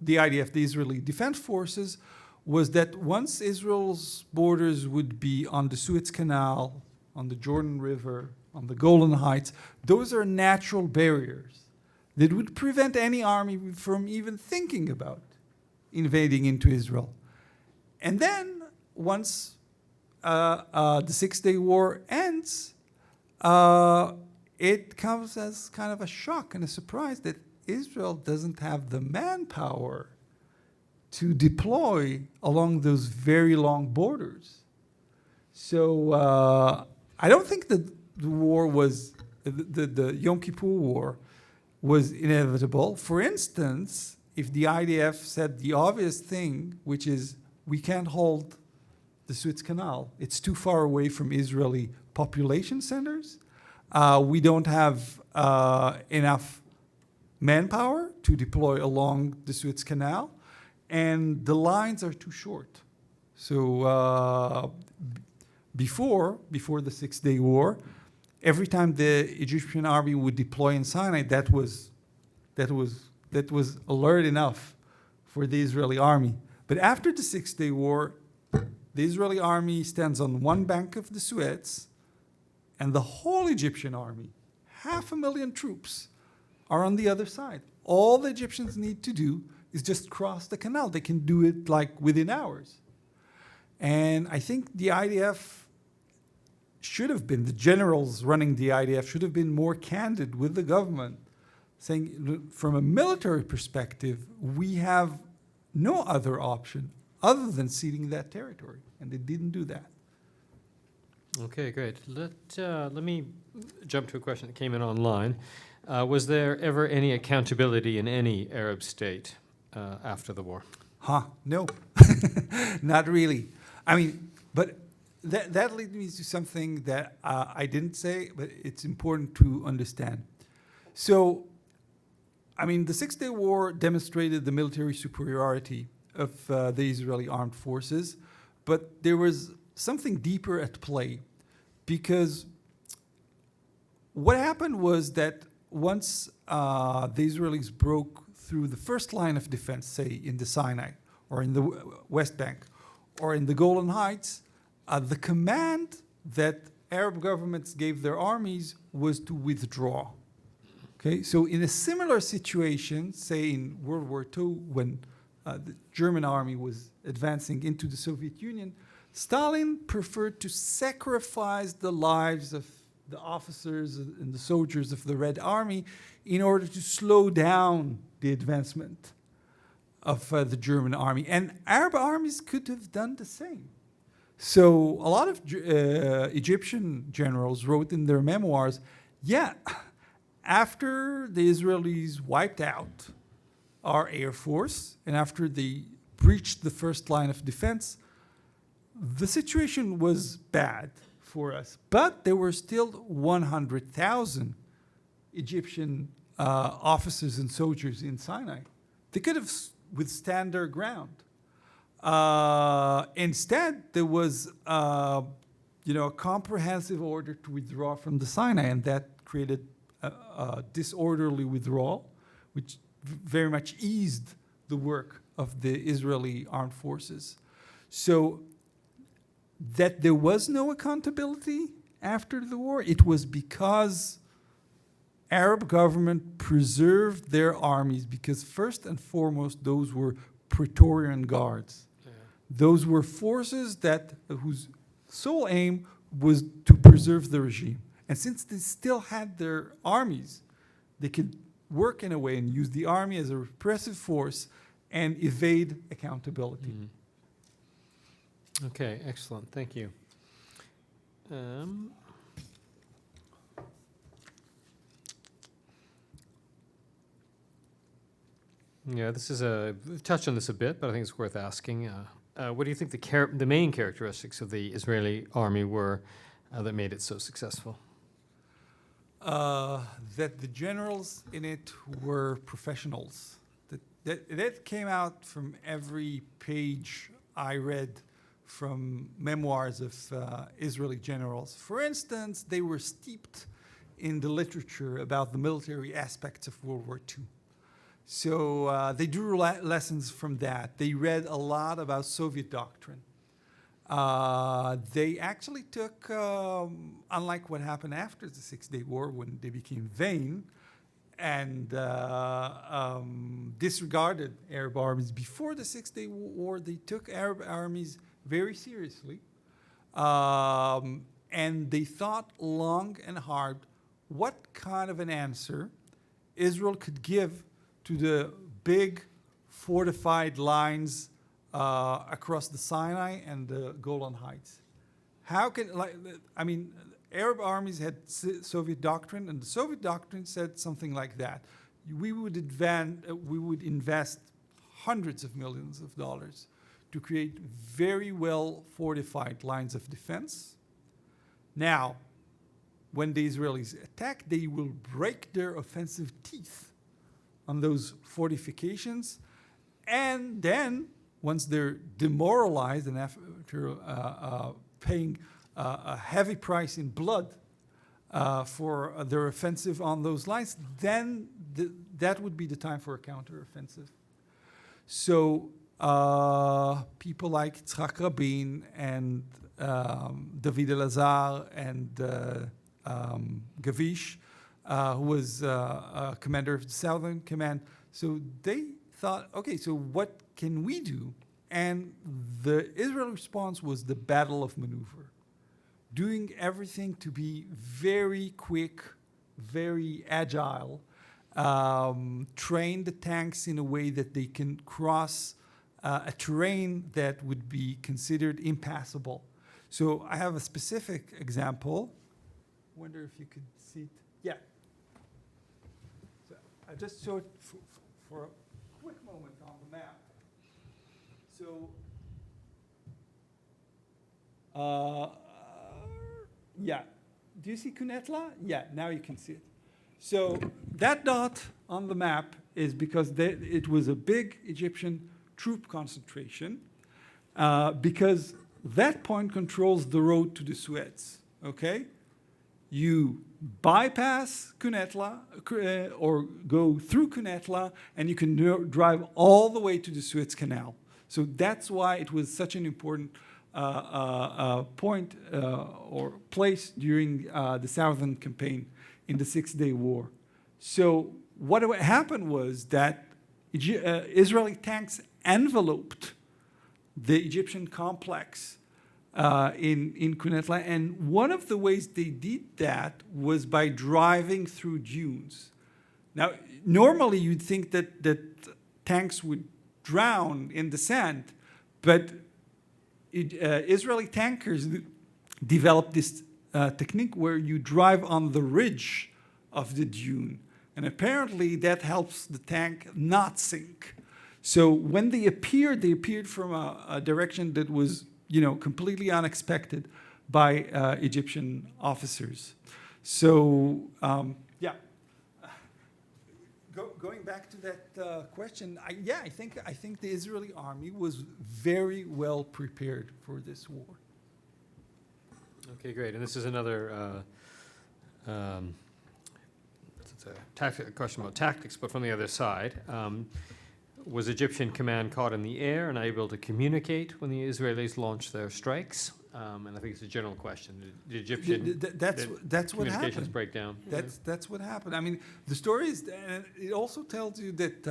the IDF, the Israeli Defense Forces, was that once Israel's borders would be on the Suez Canal, on the Jordan River, on the Golan Heights, those are natural barriers that would prevent any army from even thinking about invading into Israel. And then once the Six-Day War ends, it comes as kind of a shock and a surprise that Israel doesn't have the manpower to deploy along those very long borders. So I don't think that the war was, the Yom Kippur War was inevitable. For instance, if the IDF said the obvious thing, which is we can't hold the Suez Canal, it's too far away from Israeli population centers, we don't have enough manpower to deploy along the Suez Canal, and the lines are too short. So before the Six-Day War, every time the Egyptian army would deploy in Sinai, that was alert enough for the Israeli army. But after the Six-Day War, the Israeli army stands on one bank of the Suez, and the whole Egyptian army, 500,000 troops, are on the other side. All the Egyptians need to do is just cross the canal. They can do it like within hours. And I think the IDF should have been, the generals running the IDF should have been more candid with the government, saying from a military perspective, we have no other option other than ceding that territory. And they didn't do that. Okay, great. Let me jump to a question that came in online. Was there ever any accountability in any Arab state after the war? No, not really. I mean, but that leads me to something that I didn't say, but it's important to understand. So, I mean, the Six-Day War demonstrated the military superiority of the Israeli armed forces, but there was something deeper at play, because what happened was that once the Israelis broke through the first line of defense, say in the Sinai or in the West Bank or in the Golan Heights, the command that Arab governments gave their armies was to withdraw. Okay, so in a similar situation, say in World War II, when the German army was advancing into the Soviet Union, Stalin preferred to sacrifice the lives of the officers and the soldiers of the Red Army in order to slow down the advancement of the German army. And Arab armies could have done the same. So a lot of Egyptian generals wrote in their memoirs, yeah, after the Israelis wiped out our air force and after they breached the first line of defense, the situation was bad for us, but there were still 100,000 Egyptian officers and soldiers in Sinai. They could have withstand their ground. Instead, there was a comprehensive order to withdraw from the Sinai, and that created a disorderly withdrawal, which very much eased the work of the Israeli armed forces. So that there was no accountability after the war, it was because Arab government preserved their armies, because first and foremost, those were Praetorian guards. Yeah. Those were forces whose sole aim was to preserve the regime. And since they still had their armies, they could work in a way and use the army as a repressive force and evade accountability. Mm-hmm. Okay, excellent. Thank you. Yeah, this is we've touched on this a bit, but I think it's worth asking. What do you think the main characteristics of the Israeli army were that made it so successful? That the generals in it were professionals. That came out from every page I read from memoirs of Israeli generals. For instance, they were steeped in the literature about the military aspects of World War II. So they drew lessons from that. They read a lot about Soviet doctrine. They actually took, unlike what happened after the Six-Day War when they became vain and disregarded Arab armies, before the Six-Day War, they took Arab armies very seriously. And they thought long and hard what kind of an answer Israel could give to the big fortified lines across the Sinai and the Golan Heights. How can, Arab armies had Soviet doctrine, and the Soviet doctrine said something like that. We would invest hundreds of millions of dollars to create very well fortified lines of defense. Now, when the Israelis attack, they will break their offensive teeth on those fortifications, and then once they're demoralized and after paying a heavy price in blood for their offensive on those lines, then that would be the time for a counteroffensive. So people like Yitzhak Rabin and David Elazar and Gavish, who was commander of the Southern Command. So they thought, okay, so what can we do? And the Israeli response was the battle of maneuver, doing everything to be very quick, very agile, train the tanks in a way that they can cross a terrain that would be considered impassable. So I have a specific example. Wonder if you could see it. Yeah. So I just showed for a quick moment on the map. So, yeah. Do you see Kunetla? Yeah, now you can see it. So that dot on the map is because it was a big Egyptian troop concentration because that point controls the road to the Suez, okay? You bypass Kunetla or go through Kunetla, and you can drive all the way to the Suez Canal. So that's why it was such an important point or place during the Southern Campaign in the Six-Day War. So what happened was that Israeli tanks enveloped the Egyptian complex in Kunetla, and one of the ways they did that was by driving through dunes. Now, normally you'd think that tanks would drown in the sand, but Israeli tankers developed this technique where you drive on the ridge of the dune, and apparently that helps the tank not sink. So when they appeared from a direction that was, completely unexpected by Egyptian officers. So, yeah. Going back to that question, I think the Israeli army was very well prepared for this war. Okay, great. And this is another it's a question about tactics, but from the other side. Was Egyptian command caught in the air and able to communicate when the Israelis launched their strikes? And I think it's a general question. Did Egyptian that's what communications happened. break down? That's what happened. I mean, the story is. It also tells you that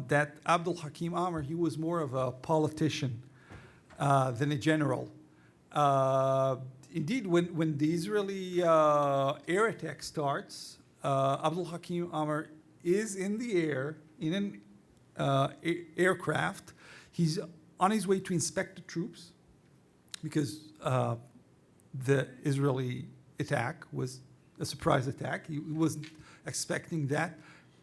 that Abdul Hakim Amr, he was more of a politician than a general. Indeed, when the Israeli air attack starts, Abdul Hakim Amr is in the air in an aircraft. He's on his way to inspect the troops because the Israeli attack was a surprise attack. He wasn't expecting that.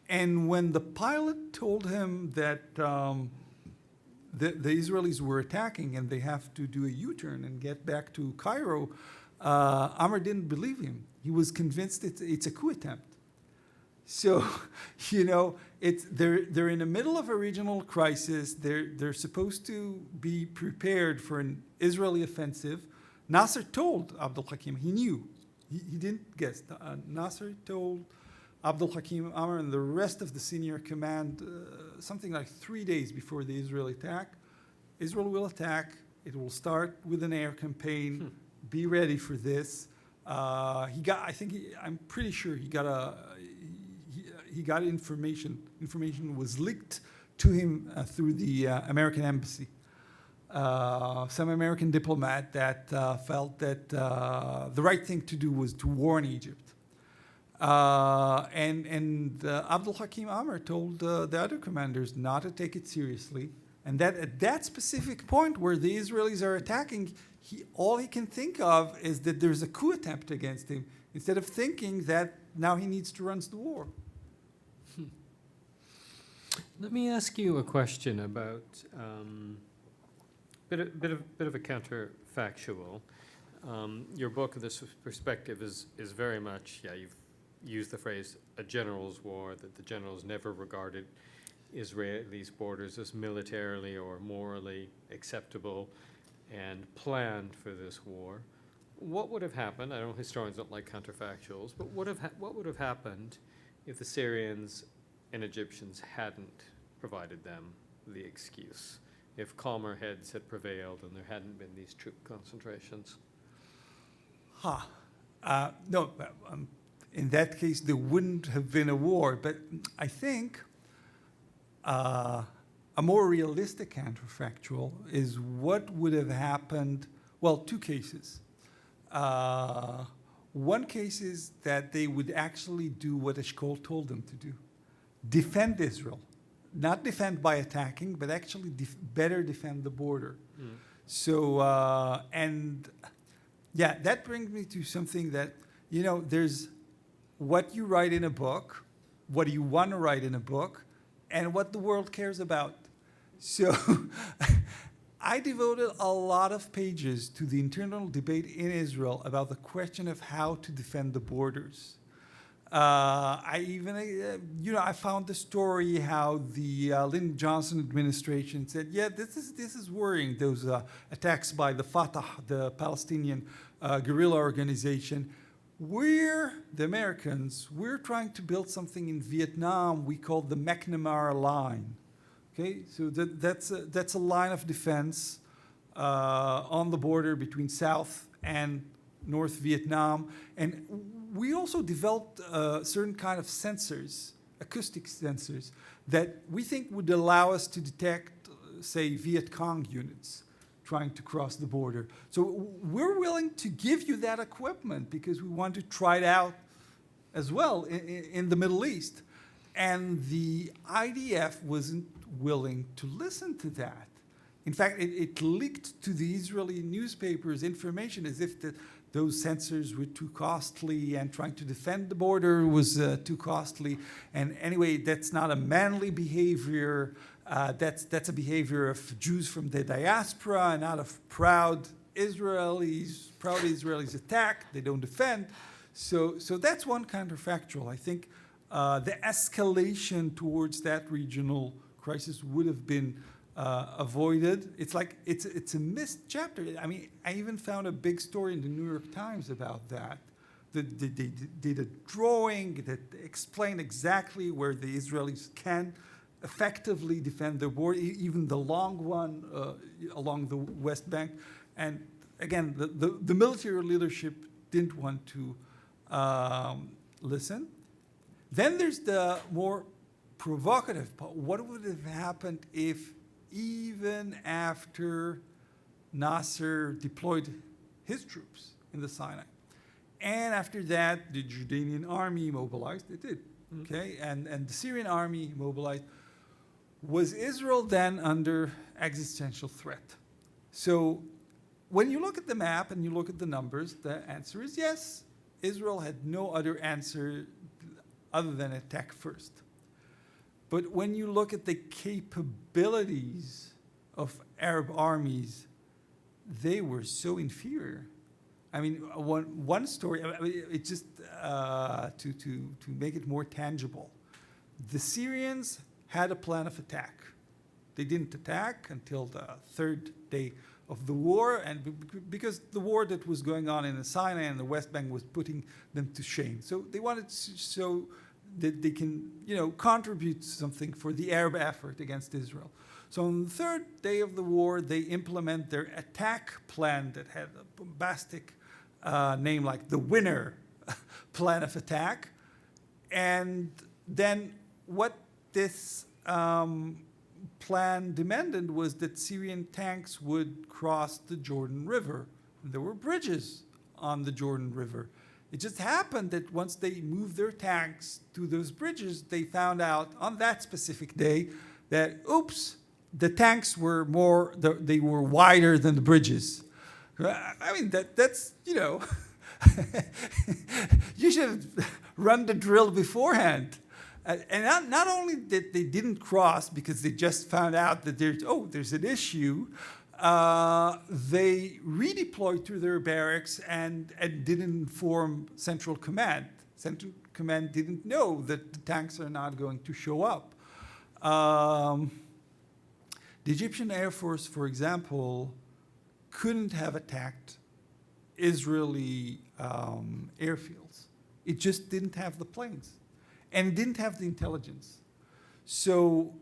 And when the pilot told him that the Israelis were attacking and they have to do a U-turn and get back to Cairo, Amr didn't believe him. He was convinced it's a coup attempt. So, they're in the middle of a regional crisis. They're supposed to be prepared for an Israeli offensive. Nasser told Abdul Hakim, he knew. He didn't guess. Nasser told Abdul Hakim Amr and the rest of the senior command something like 3 days before the Israeli attack. Israel will attack. It will start with an air campaign. Be ready for this. I'm pretty sure he got information. Information was leaked to him through the American embassy. Some American diplomat that felt that the right thing to do was to warn Egypt. And Abdul Hakim Amr told the other commanders not to take it seriously, and that at that specific point where the Israelis are attacking, all he can think of is that there's a coup attempt against him, instead of thinking that now he needs to run the war. Let me ask you a question about bit of a counterfactual. Your book, this perspective, is very much, you've used the phrase a general's war, that the generals never regarded Israelis' borders as militarily or morally acceptable and planned for this war. What would have happened? I know historians don't like counterfactuals, but what would have happened if the Syrians and Egyptians hadn't provided them the excuse? If calmer heads had prevailed and there hadn't been these troop concentrations? No, in that case, there wouldn't have been a war. But I think a more realistic counterfactual is what would have happened. Well, two cases. One case is that they would actually do what Eshkol told them to do. Defend Israel. Not defend by attacking, but actually better defend the border. So, that brings me to something that, there's what you write in a book, what you want to write in a book, and what the world cares about. So I devoted a lot of pages to the internal debate in Israel about the question of how to defend the borders. I found the story how the Lyndon Johnson administration said, this is worrying, those attacks by the Fatah, the Palestinian guerrilla organization. We're, the Americans, we're trying to build something in Vietnam we call the McNamara Line. Okay, so that's a line of defense on the border between South and North Vietnam. And we also developed certain kind of sensors, acoustic sensors, that we think would allow us to detect, say, Viet Cong units trying to cross the border. So we're willing to give you that equipment because we want to try it out as well in the Middle East. And the IDF wasn't willing to listen to that. In fact, it leaked to the Israeli newspapers information as if those sensors were too costly and trying to defend the border was too costly. And anyway, that's not a manly behavior. That's a behavior of Jews from the diaspora, not of proud Israelis. Proud Israelis attack, they don't defend. So that's one counterfactual. I think the escalation towards that regional crisis would have been avoided. It's like it's a missed chapter. I mean, I even found a big story in the New York Times about that. They did a drawing that explained exactly where the Israelis can effectively defend their border, even the long one along the West Bank. And again, the military leadership didn't want to listen. Then there's the more provocative part. What would have happened if, even after Nasser deployed his troops in the Sinai, and after that the Jordanian army mobilized? It did, okay, and the Syrian army mobilized. Was Israel then under existential threat? So when you look at the map and you look at the numbers, the answer is yes. Israel had no other answer other than attack first. But when you look at the capabilities of Arab armies, they were so inferior. I mean, one story, I mean, it just to make it more tangible. The Syrians had a plan of attack. They didn't attack until the third day of the war, and because the war that was going on in the Sinai and the West Bank was putting them to shame. So they wanted to show that they can, contribute something for the Arab effort against Israel. So on the third day of the war, they implement their attack plan that had a bombastic name like the Winner Plan of Attack. And then what this plan demanded was that Syrian tanks would cross the Jordan River. And there were bridges on the Jordan River. It just happened that once they moved their tanks to those bridges, they found out on that specific day that, oops, the tanks were they were wider than the bridges. I mean, that's, you should run the drill beforehand. And not only that they didn't cross because they just found out that there's an issue, they redeployed to their barracks and didn't inform Central Command. Central Command didn't know that the tanks are not going to show up. The Egyptian Air Force, for example, couldn't have attacked Israeli airfields. It just didn't have the planes. And it didn't have the intelligence. So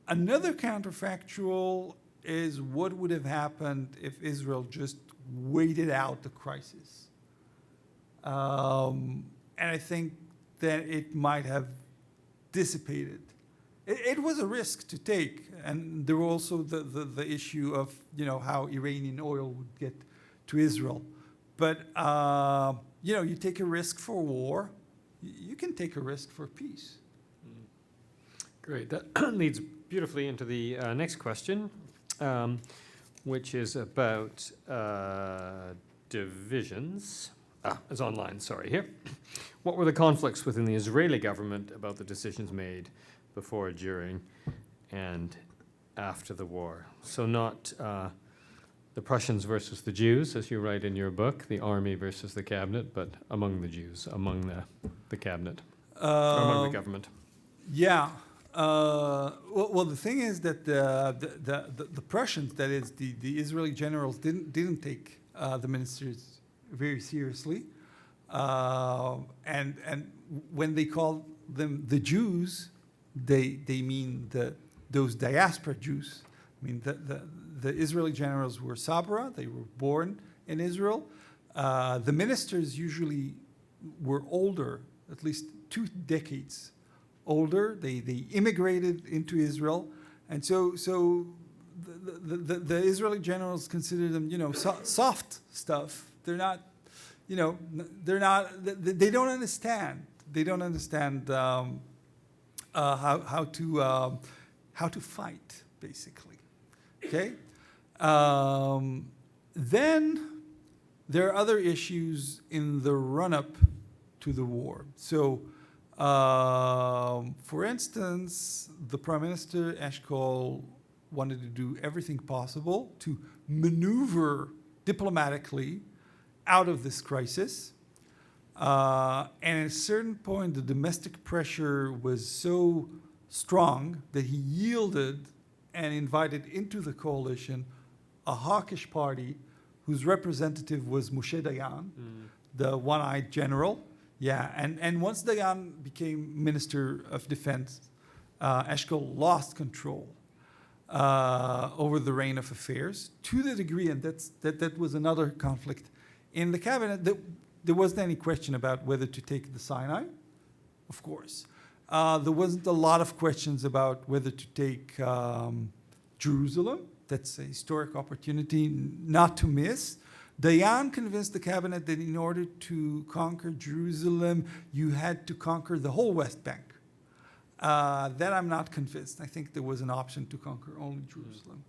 another counterfactual is what would have happened if Israel just waited out the crisis. And I think that it might have dissipated. It was a risk to take. And there was also the issue of, how Iranian oil would get to Israel. But, you take a risk for war, you can take a risk for peace. Great. That leads beautifully into the next question, which is about divisions. It's online, sorry, here. What were the conflicts within the Israeli government about the decisions made before, during, and after the war? So not the Prussians versus the Jews, as you write in your book, the army versus the cabinet, but among the Jews, among the cabinet, or among the government. Yeah. Well, the thing is that the Prussians, that is, the Israeli generals, didn't take the ministers very seriously, and when they called them the Jews, they mean those diaspora Jews. I mean, the Israeli generals were Sabra. They were born in Israel. The ministers usually were older, at least 2 decades older. They immigrated into Israel. And so the Israeli generals consider them, soft stuff. They're not, they don't understand. They don't understand how to fight, basically. Okay? Then there are other issues in the run-up to the war. So, for instance, the Prime Minister, Eshkol, wanted to do everything possible to maneuver diplomatically out of this crisis. And at a certain point, the domestic pressure was so strong that he yielded and invited into the coalition a hawkish party whose representative was Moshe Dayan, the one-eyed general. Yeah, and once Dayan became Minister of Defense, Eshkol lost control over the reign of affairs to the degree, and that was another conflict in the cabinet. There wasn't any question about whether to take the Sinai, of course. There wasn't a lot of questions about whether to take Jerusalem. That's a historic opportunity not to miss. Dayan convinced the cabinet that in order to conquer Jerusalem, you had to conquer the whole West Bank. That I'm not convinced. I think there was an option to conquer only Jerusalem.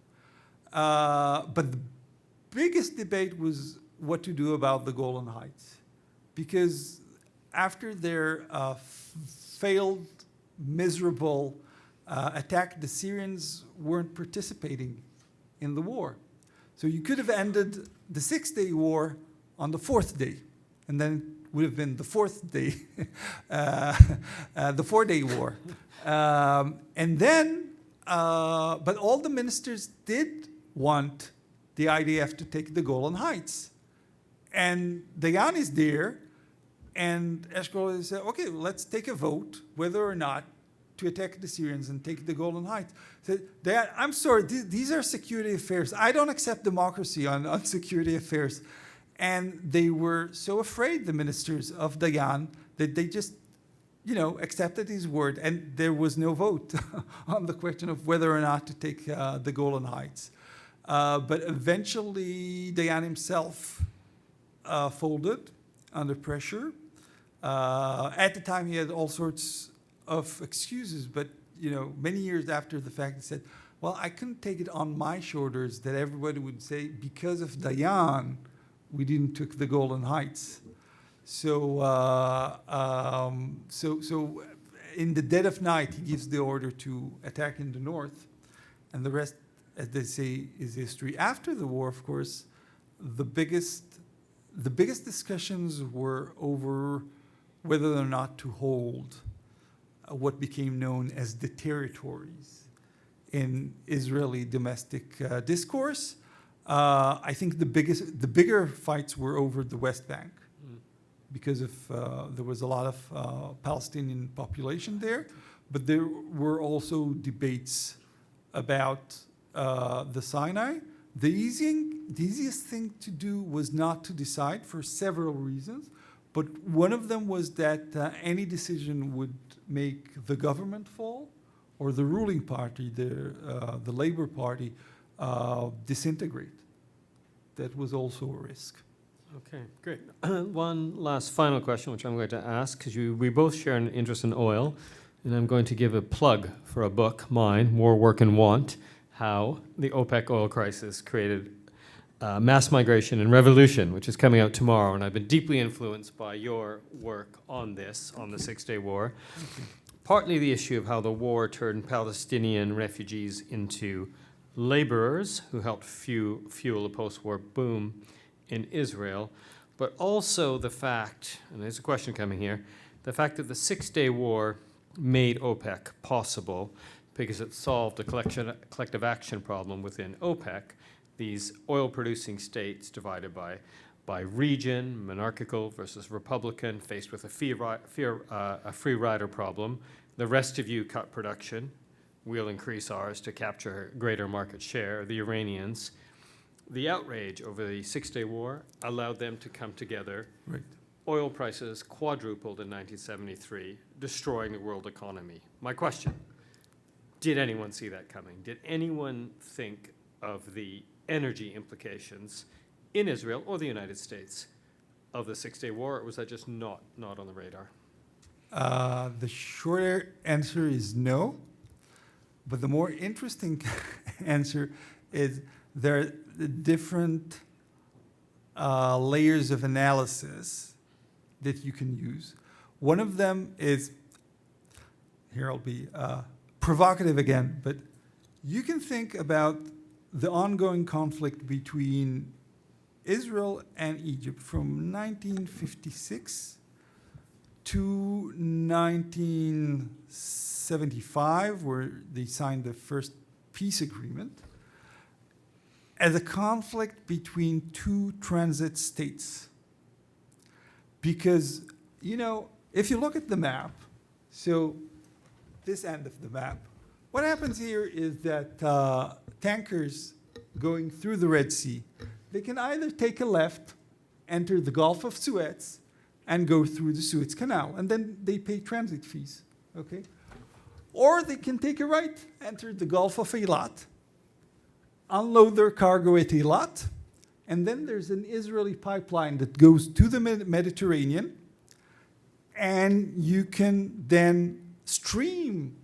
But the biggest debate was what to do about the Golan Heights. Because after their failed, miserable attacked, the Syrians weren't participating in the war. So you could have ended the 6-day war on the 4th day, and then it would have been the 4th day, the 4-day war. And then, but all the ministers did want the IDF to take the Golan Heights. And Dayan is there, and Eshkol said, okay, let's take a vote whether or not to attack the Syrians and take the Golan Heights. Said, Dayan, I'm sorry, these are security affairs. I don't accept democracy on security affairs. And they were so afraid, the ministers of Dayan, that they just, accepted his word. And there was no vote on the question of whether or not to take the Golan Heights. But eventually, Dayan himself folded under pressure. At the time, he had all sorts of excuses, but many years after the fact, he said, well, I couldn't take it on my shoulders that everybody would say, because of Dayan, we didn't took the Golan Heights. So in the dead of night, he gives the order to attack in the north, and the rest, as they say, is history. After the war, of course, the biggest discussions were over whether or not to hold what became known as the territories in Israeli domestic discourse. I think the bigger fights were over the West Bank, because there was a lot of Palestinian population there, but there were also debates about the Sinai. The easiest thing to do was not to decide for several reasons, but one of them was that any decision would make the government fall, or the ruling party, the Labour Party, disintegrate. That was also a risk. Okay, great. One last final question, which I'm going to ask, because we both share an interest in oil, and I'm going to give a plug for a book, mine, War, Work, and Want, How the OPEC Oil Crisis Created Mass Migration and Revolution, which is coming out tomorrow, and I've been deeply influenced by your work on this, on the Six-Day War. Partly the issue of how the war turned Palestinian refugees into laborers who helped fuel a post-war boom in Israel, but also the fact, and there's a question coming here, the fact that the Six-Day War made OPEC possible because it solved a collective action problem within OPEC, these oil-producing states divided by region, monarchical versus republican, faced with a free rider problem. The rest of you cut production. We'll increase ours to capture greater market share. The Iranians, the outrage over the Six-Day War allowed them to come together. Right. Oil prices quadrupled in 1973, destroying the world economy. My question, did anyone see that coming? Did anyone think of the energy implications in Israel or the United States of the Six-Day War, or was that just not on the radar? The short answer is no. But the more interesting answer is there are different layers of analysis that you can use. One of them is, here I'll be provocative again, but you can think about the ongoing conflict between Israel and Egypt from 1956 to 1975, where they signed the first peace agreement, as a conflict between two transit states. Because, if you look at the map, so this end of the map, what happens here is that tankers going through the Red Sea, they can either take a left, enter the Gulf of Suez, and go through the Suez Canal, and then they pay transit fees, okay? Or they can take a right, enter the Gulf of Eilat, unload their cargo at Eilat, and then there's an Israeli pipeline that goes to the Mediterranean, and you can then stream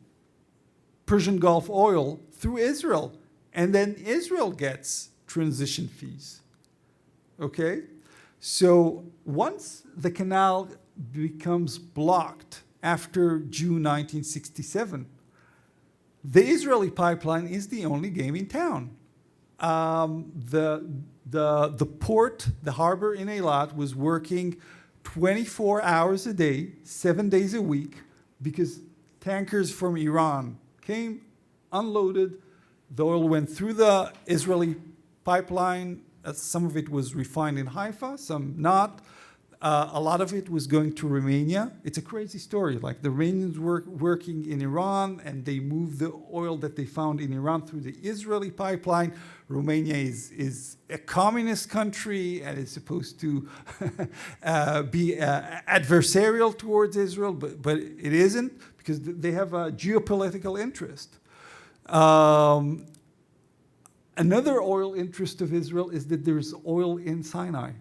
Persian Gulf oil through Israel, and then Israel gets transition fees, okay? So once the canal becomes blocked after June 1967, The Israeli pipeline is the only game in town. The port, the harbor in Eilat was working 24 hours a day, 7 days a week, because tankers from Iran came, unloaded, the oil went through the Israeli pipeline. Some of it was refined in Haifa, some not. A lot of it was going to Romania. It's a crazy story. Like the Romanians were working in Iran, and they moved the oil that they found in Iran through the Israeli pipeline. Romania is a communist country and is supposed to be adversarial towards Israel, but it isn't, because they have a geopolitical interest. Another oil interest of Israel is that there's oil in Sinai.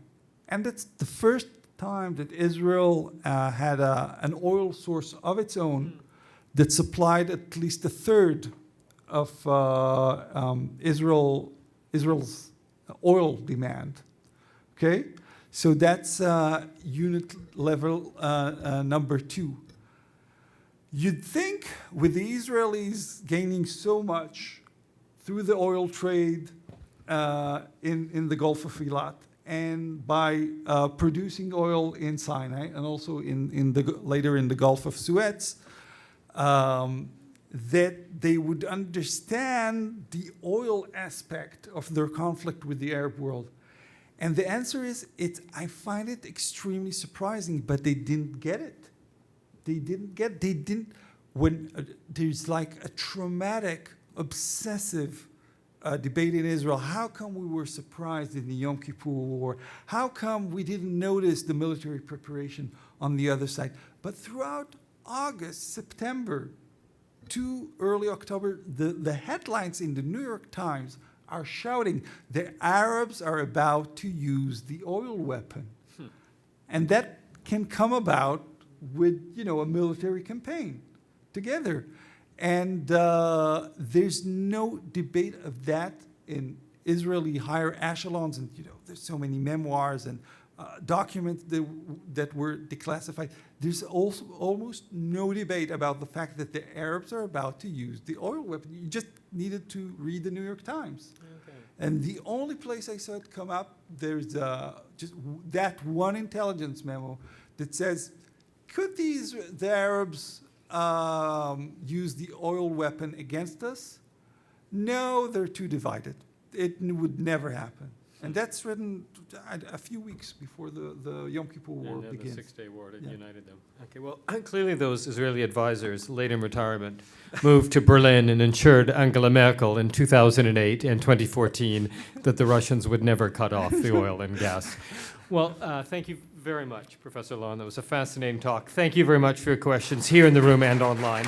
And that's the first time that Israel had an oil source of its own that supplied at least a third of Israel's oil demand. Okay? So that's unit level number 2. You'd think with the Israelis gaining so much through the oil trade in the Gulf of Eilat, and by producing oil in Sinai and also later in the Gulf of Suez, that they would understand the oil aspect of their conflict with the Arab world. And the answer is, I find it extremely surprising, but they didn't get it. When there's like a traumatic, obsessive debate in Israel, how come we were surprised in the Yom Kippur War? How come we didn't notice the military preparation on the other side? But throughout August, September, to early October, the headlines in the New York Times are shouting, the Arabs are about to use the oil weapon. And that can come about with, a military campaign together. And there's no debate of that in Israeli higher echelons. And there's so many memoirs and documents that were declassified. There's also almost no debate about the fact that the Arabs are about to use the oil weapon. You just needed to read the New York Times. Okay. And the only place I saw it come up, there's just that one intelligence memo that says, could the Arabs use the oil weapon against us? No, they're too divided. It would never happen. And that's written a few weeks before the Yom Kippur War begins. The 6-Day War that united them. Okay, well, clearly those Israeli advisors, late in retirement, moved to Berlin and ensured Angela Merkel in 2008 and 2014 that the Russians would never cut off the oil and gas. Well, thank you very much, Professor Laron. That was a fascinating talk. Thank you very much for your questions here in the room and online.